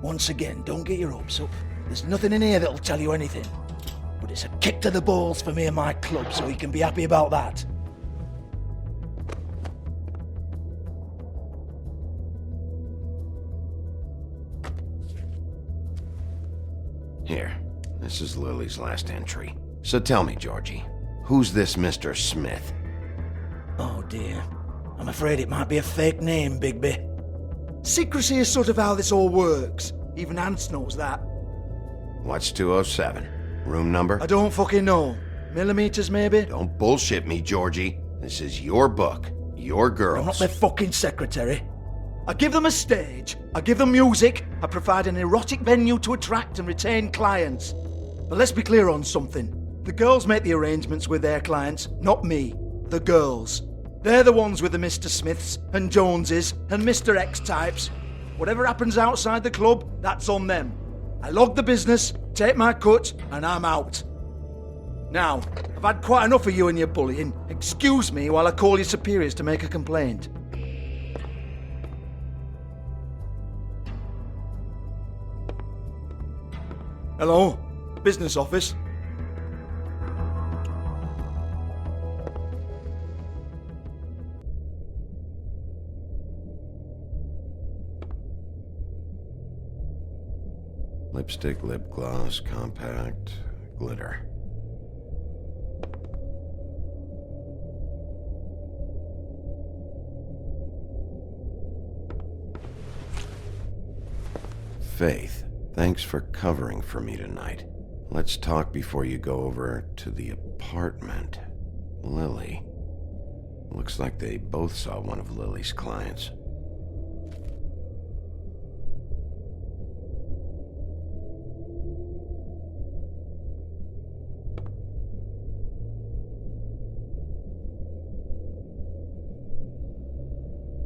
Once again, don't get your hopes up. There's nothing in here that'll tell you anything. But it's a kick to the balls for me and my club, so you can be happy about that. Here, this is Lily's last entry. So tell me, Georgie, who's this Mr. Smith? Oh dear. I'm afraid it might be a fake name, Bigby. Secrecy is sort of how this all works. Even Hans knows that. What's 207? Room number? I don't fucking know. Millimeters, maybe? Don't bullshit me, Georgie. This is your book. Your girls. I'm not their fucking secretary. I give them a stage, I give them music, I provide an erotic venue to attract and retain clients. But let's be clear on something. The girls make the arrangements with their clients, not me. The girls. They're the ones with the Mr. Smiths and Joneses and Mr. X types. Whatever happens outside the club, that's on them. I log the business, take my cut, and I'm out. Now, I've had quite enough of you and your bullying. Excuse me while I call your superiors to make a complaint. Hello? Business office? Lipstick, lip gloss, compact, glitter. Faith, thanks for covering for me tonight. Let's talk before you go over to the apartment. Lily. Looks like they both saw one of Lily's clients.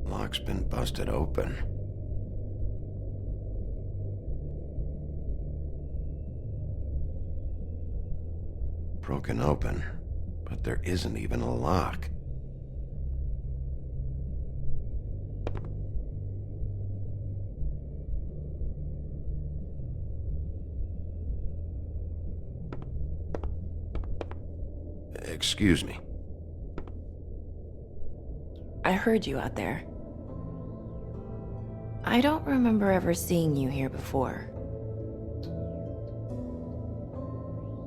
Lock's been busted open. Broken open, but there isn't even a lock. Excuse me. I heard you out there. I don't remember ever seeing you here before.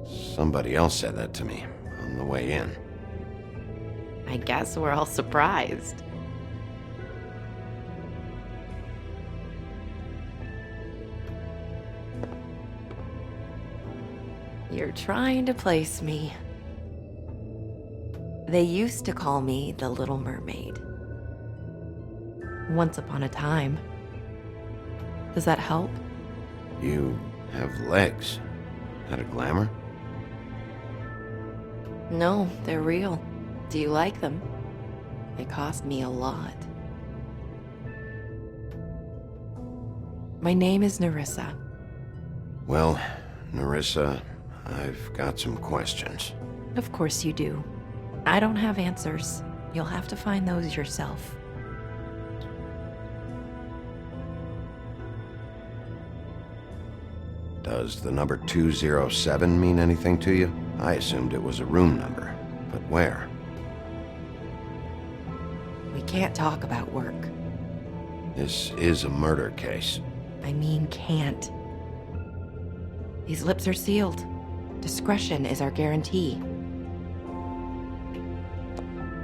Somebody else said that to me on the way in. I guess we're all surprised. You're trying to place me. They used to call me the Little Mermaid. Once upon a time. Does that help? You have legs. That a glamour? No, they're real. Do you like them? They cost me a lot. My name is Nerissa. Well, Nerissa, I've got some questions. Of course you do. I don't have answers. You'll have to find those yourself. Does the number 207 mean anything to you? I assumed it was a room number, but where? We can't talk about work. This is a murder case. I mean can't. These lips are sealed. Discretion is our guarantee.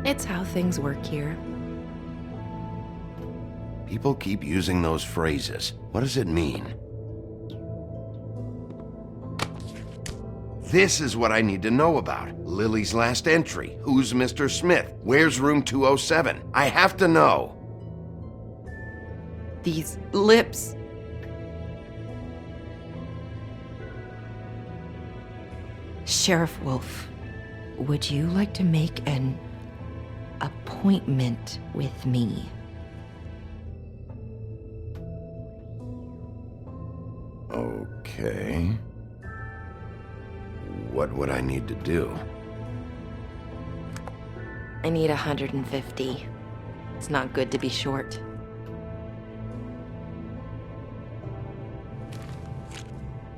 It's how things work here. People keep using those phrases. What does it mean? This is what I need to know about. Lily's last entry. Who's Mr. Smith? Where's room 207? I have to know. These lips. Sheriff Wolf, would you like to make an appointment with me? Okay. What would I need to do? I need 150. It's not good to be short.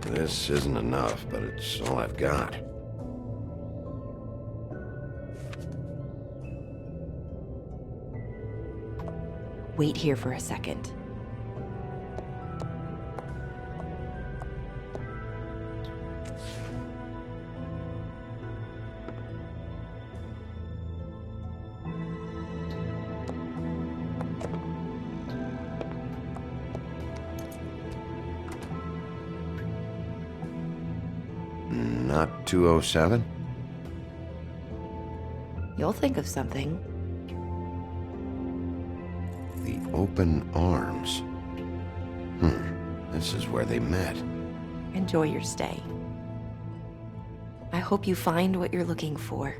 This isn't enough, but it's all I've got. Wait here for a second. Not 207? You'll think of something. The open arms. This is where they met. Enjoy your stay. I hope you find what you're looking for.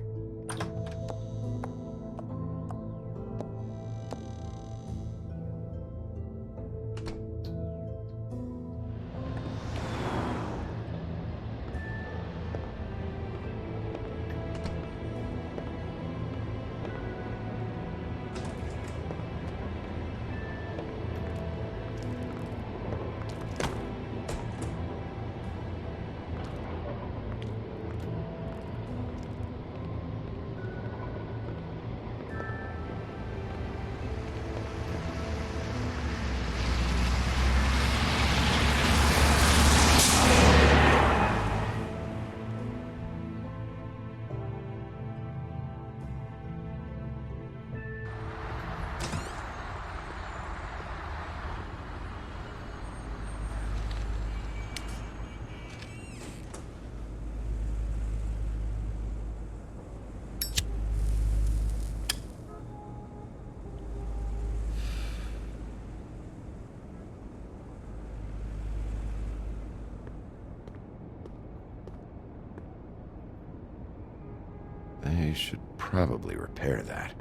They should probably repair that.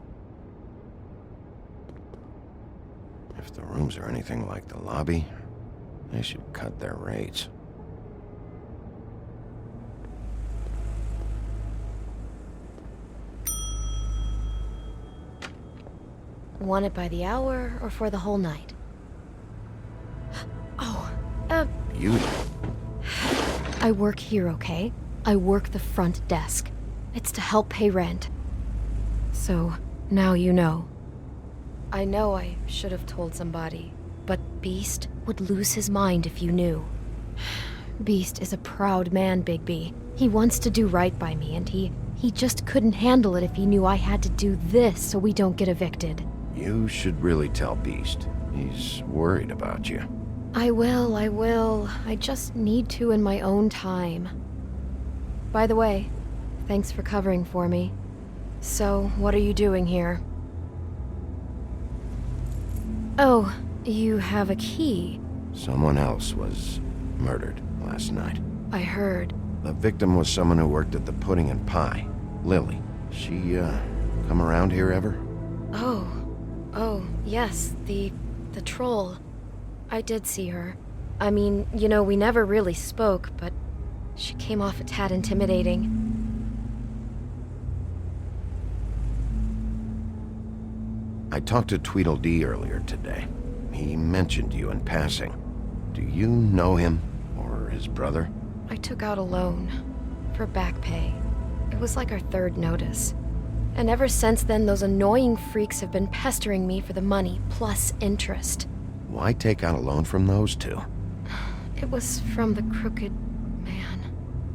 If the rooms are anything like the lobby, they should cut their rates. Want it by the hour or for the whole night? Beauty. I work here, okay? I work the front desk. It's to help pay rent. So, now you know. I know I should have told somebody, but Beast would lose his mind if you knew. Beast is a proud man, Bigby. He wants to do right by me, and he just couldn't handle it if he knew I had to do this so we don't get evicted. You should really tell Beast. He's worried about you. I will. I just need to in my own time. By the way, thanks for covering for me. So, what are you doing here? Oh, you have a key. Someone else was murdered last night. I heard. The victim was someone who worked at the Pudding and Pie. Lily. She, come around here ever? Oh, yes, the troll. I did see her. I mean, you know, we never really spoke, but she came off a tad intimidating. I talked to Tweedledee earlier today. He mentioned you in passing. Do you know him, or his brother? I took out a loan for back pay. It was like our third notice. And ever since then, those annoying freaks have been pestering me for the money, plus interest. Why take out a loan from those two? It was from the crooked man.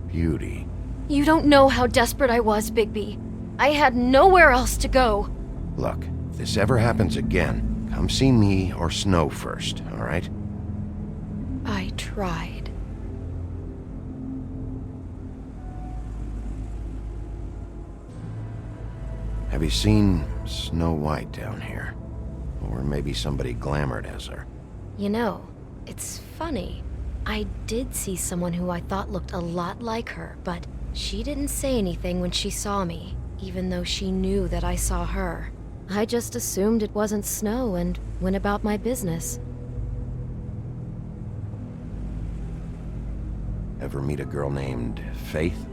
Beauty. You don't know how desperate I was, Bigby. I had nowhere else to go. Look, if this ever happens again, come see me or Snow first, all right? I tried. Have you seen Snow White down here? Or maybe somebody glamored as her? You know, it's funny. I did see someone who I thought looked a lot like her, but she didn't say anything when she saw me, even though she knew that I saw her. I just assumed it wasn't Snow and went about my business. Ever meet a girl named Faith?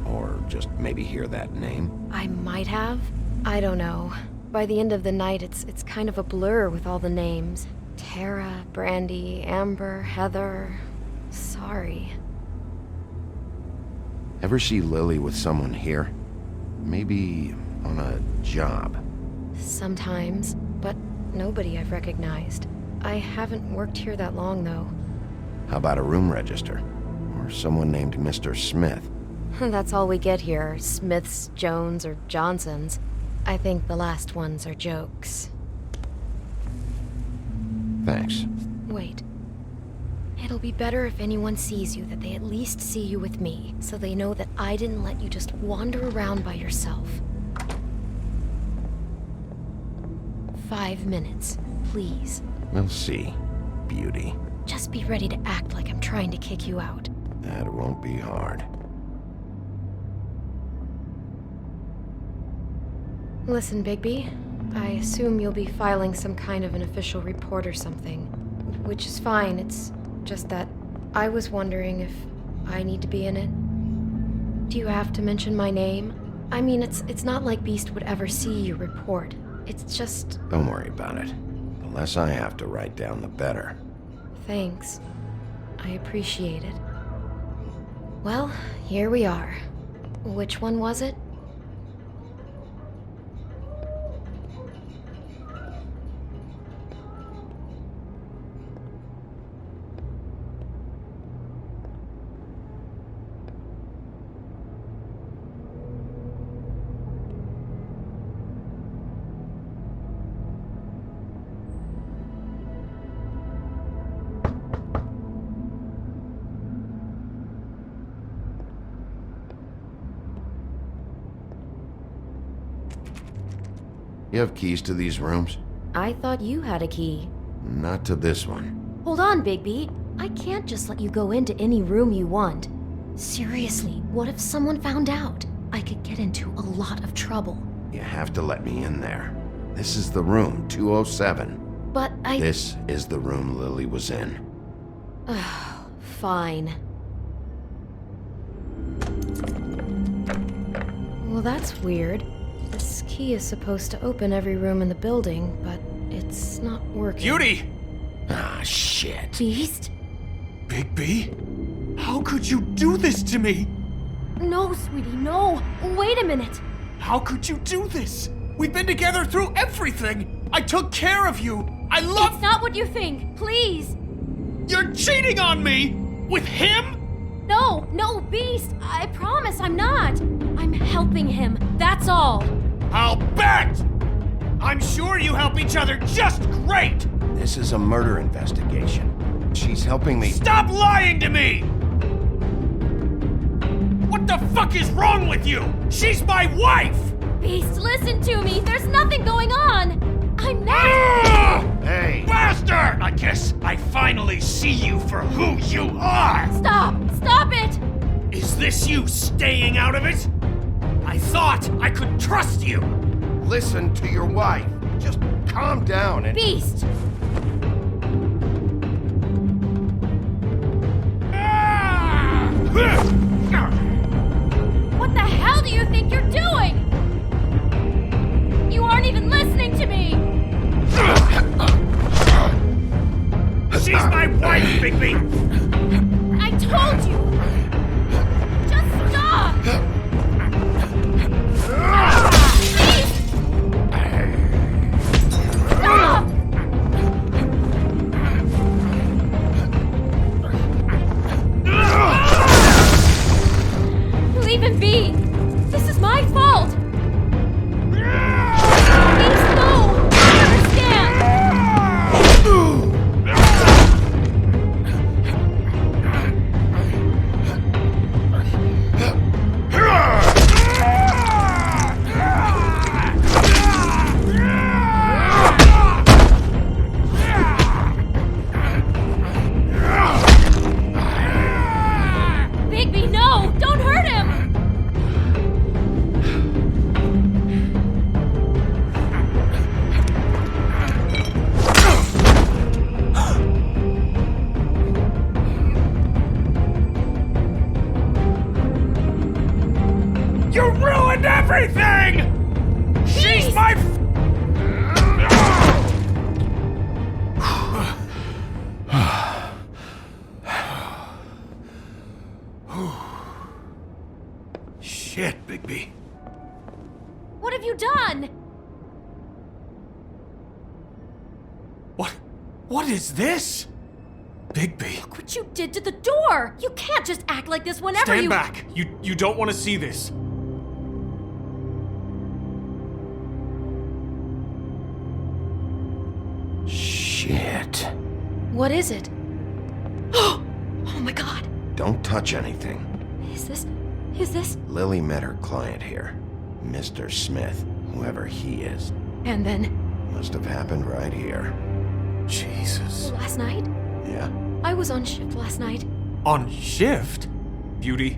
Or just maybe hear that name? I might have. I don't know. By the end of the night, it's kind of a blur with all the names. Tara, Brandy, Amber, Heather. Sorry. Ever see Lily with someone here? Maybe on a job? Sometimes, but nobody I've recognized. I haven't worked here that long, though. How about a room register? Or someone named Mr. Smith? That's all we get here, Smiths, Jones, or Johnsons. I think the last ones are jokes. Thanks. Wait. It'll be better if anyone sees you that they at least see you with me, so they know that I didn't let you just wander around by yourself. 5 minutes. please. We'll see, beauty. Just be ready to act like I'm trying to kick you out. That won't be hard. Listen, Bigby. I assume you'll be filing some kind of an official report or something. Which is fine, it's just that I was wondering if I need to be in it. Do you have to mention my name? I mean, it's not like Beast would ever see your report. It's just... Don't worry about it. The less I have to write down, the better. Thanks. I appreciate it. Well, here we are. Which one was it? You have keys to these rooms? I thought you had a key. Not to this one. Hold on, Bigby. I can't just let you go into any room you want. Seriously, what if someone found out? I could get into a lot of trouble. You have to let me in there. This is the room, 207. But I... This is the room Lily was in. Fine. Well, that's weird. This key is supposed to open every room in the building, but it's not working. Beauty! Ah, shit. Beast? Bigby? How could you do this to me? No, sweetie, no. Wait a minute. How could you do this? We've been together through everything. I took care of you. I love... It's not what you think. Please. You're cheating on me! With him? No, Beast. I promise I'm not. I'm helping him. That's all. I'll bet! I'm sure you help each other just great! This is a murder investigation. She's helping me... Stop lying to me! What the fuck is wrong with you? She's my wife! Beast, listen to me. There's nothing going on. I'm not... Hey! Bastard! I guess I finally see you for who you are! Stop it! Is this you staying out of it? I thought I could trust you! Listen to your wife. Just calm down and... Beast! What the hell do you think you're doing? You aren't even listening to me! She's my wife, Bigby! I told you! Just stop! Please! Stop! Leave him be! This is my fault! Please, no! I understand! Bigby, no! Don't hurt him! You ruined everything! She's my... Shit, Bigby. What have you done? What is this? Bigby. Look what you did to the door! You can't just act like this whenever Stand you- back! You don't want to see this. Shit. What is it? Oh my god! Don't touch anything. Is this... Lily met her client here. Mr. Smith, whoever he is. And then... Must have happened right here. Jesus. Last night? Yeah? I was on shift last night. On shift? Beauty,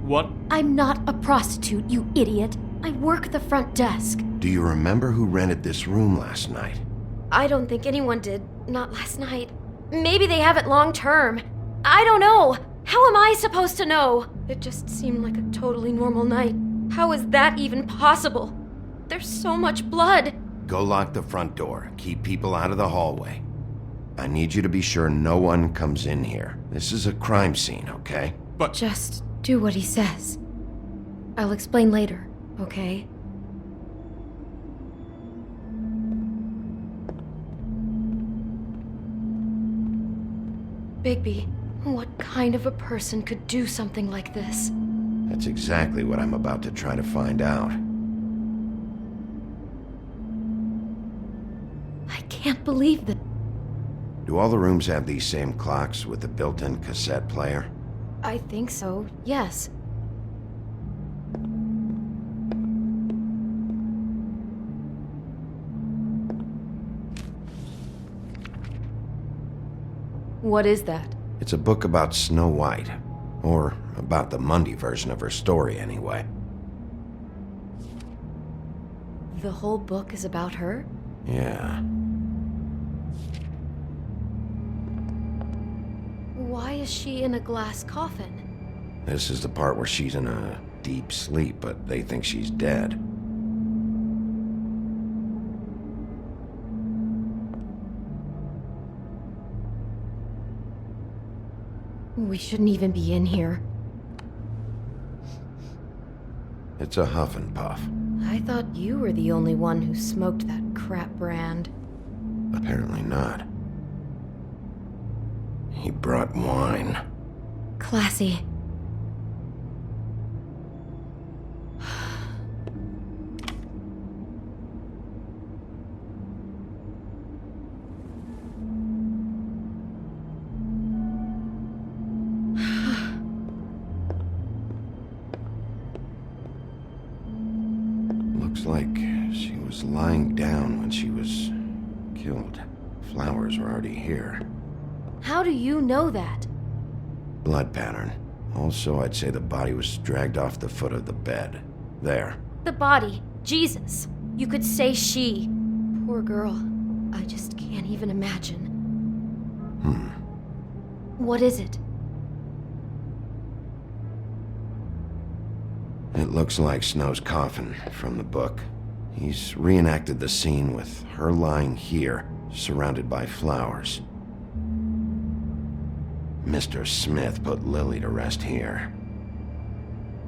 what? I'm not a prostitute, you idiot. I work the front desk. Do you remember who rented this room last night? I don't think anyone did. Not last night. Maybe they have it long term. I don't know. How am I supposed to know? It just seemed like a totally normal night. How is that even possible? There's so much blood. Go lock the front door. Keep people out of the hallway. I need you to be sure no one comes in here. This is a crime scene, okay? But just do what he says. I'll explain later, okay? Bigby, what kind of a person could do something like this? That's exactly what I'm about to try to find out. I can't believe that. Do all the rooms have these same clocks with the built-in cassette player? I think so, yes. What is that? It's a book about Snow White. Or about the Mundy version of her story, anyway. The whole book is about her? Yeah. Why is she in a glass coffin? This is the part where she's in a deep sleep, but they think she's dead. We shouldn't even be in here. It's a huff and puff. I thought you were the only one who smoked that crap brand. Apparently not. He brought wine. Classy. Looks like she was lying down when she was killed. Flowers were already here. How do you know that? Blood pattern. Also, I'd say the body was dragged off the foot of the bed. There. The body. Jesus. You could say she. Poor girl. I just can't even imagine. What is it? It looks like Snow's coffin from the book. He's reenacted the scene with her lying here, surrounded by flowers. Mr. Smith put Lily to rest here.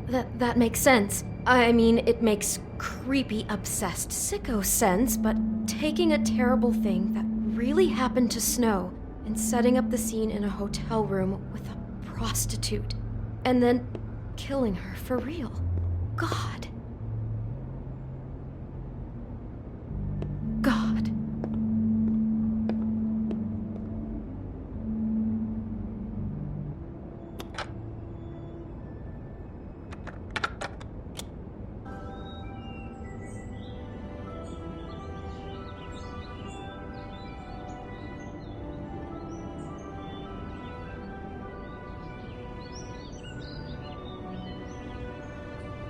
That makes sense. I mean, it makes creepy, obsessed, sicko sense, but taking a terrible thing that really happened to Snow and setting up the scene in a hotel room with a prostitute, and then killing her for real. God. God.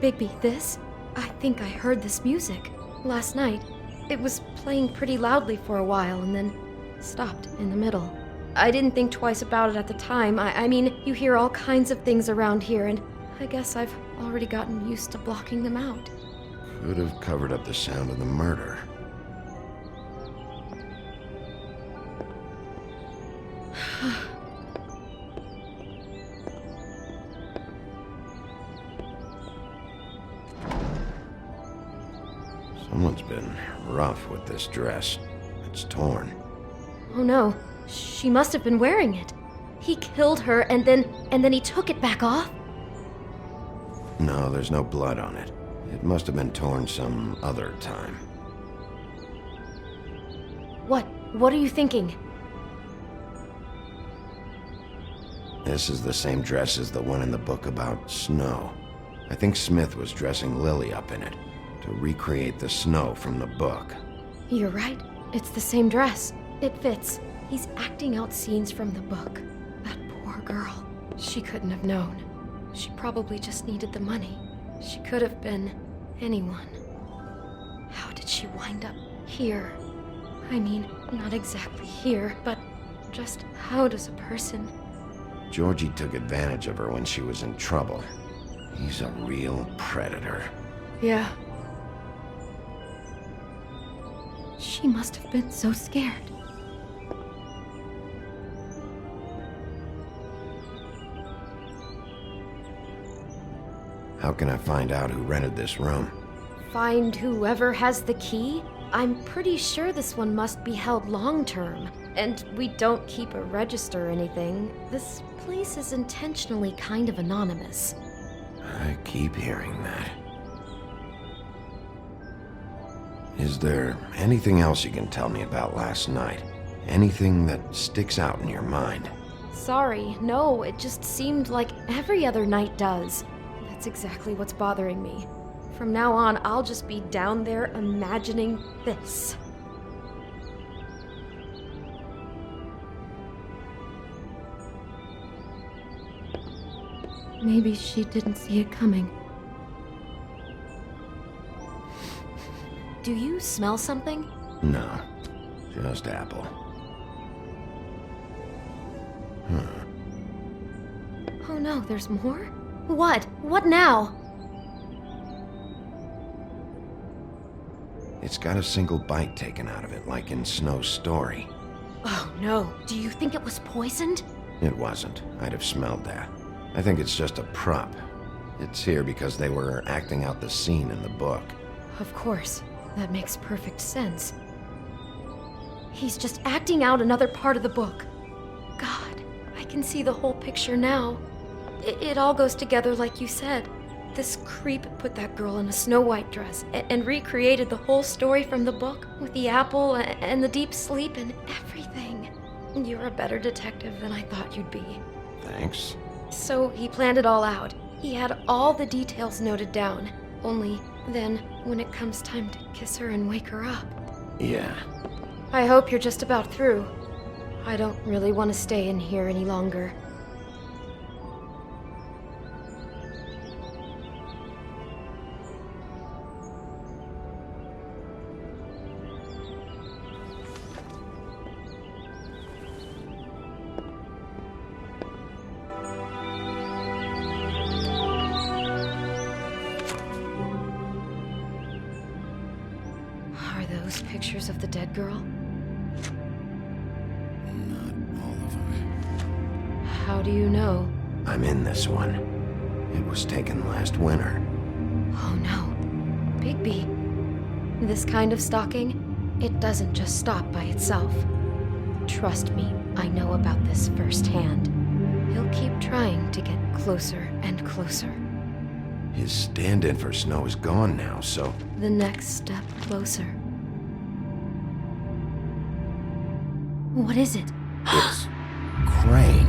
Bigby, this? I think I heard this music. Last night. It was playing pretty loudly for a while and then stopped in the middle. I didn't think twice about it at the time. I mean, you hear all kinds of things around here, and I guess I've already gotten used to blocking them out. Could have covered up the sound of the murder. Someone's been rough with this dress. It's torn. Oh no, she must have been wearing it. He killed her and then he took it back off? No, there's no blood on it. It must have been torn some other time. What are you thinking? This is the same dress as the one in the book about Snow. I think Smith was dressing Lily up in it to recreate the Snow from the book. You're right. It's the same dress. It fits. He's acting out scenes from the book. That poor girl. She couldn't have known. She probably just needed the money. She could have been anyone. How did she wind up here? I mean, not exactly here, but just how does a person... Georgie took advantage of her when she was in trouble. He's a real predator. Yeah. She must have been so scared. How can I find out who rented this room? Find whoever has the key? I'm pretty sure this one must be held long-term. And we don't keep a register or anything. This place is intentionally kind of anonymous. I keep hearing that. Is there anything else you can tell me about last night? Anything that sticks out in your mind? Sorry, no, it just seemed like every other night does. That's exactly what's bothering me. From now on, I'll just be down there imagining this. Maybe she didn't see it coming. Do you smell something? No, just apple. Oh no, there's more? What? What now? It's got a single bite taken out of it, like in Snow's story. Oh no, do you think it was poisoned? It wasn't. I'd have smelled that. I think it's just a prop. It's here because they were acting out the scene in the book. Of course. That makes perfect sense. He's just acting out another part of the book. God, I can see the whole picture now. It all goes together like you said. This creep put that girl in a Snow White dress and recreated the whole story from the book with the apple and the deep sleep and everything. You're a better detective than I thought you'd be. Thanks. So he planned it all out. He had all the details noted down. Only then, when it comes time to kiss her and wake her up. Yeah. I hope you're just about through. I don't really want to stay in here any longer. Pictures of the dead girl? Not all of them. How do you know? I'm in this one. It was taken last winter. Oh no. Bigby. This kind of stalking, it doesn't just stop by itself. Trust me, I know about this firsthand. He'll keep trying to get closer and closer. His stand-in for Snow is gone now, so... The next step closer. What is it? It's Crane.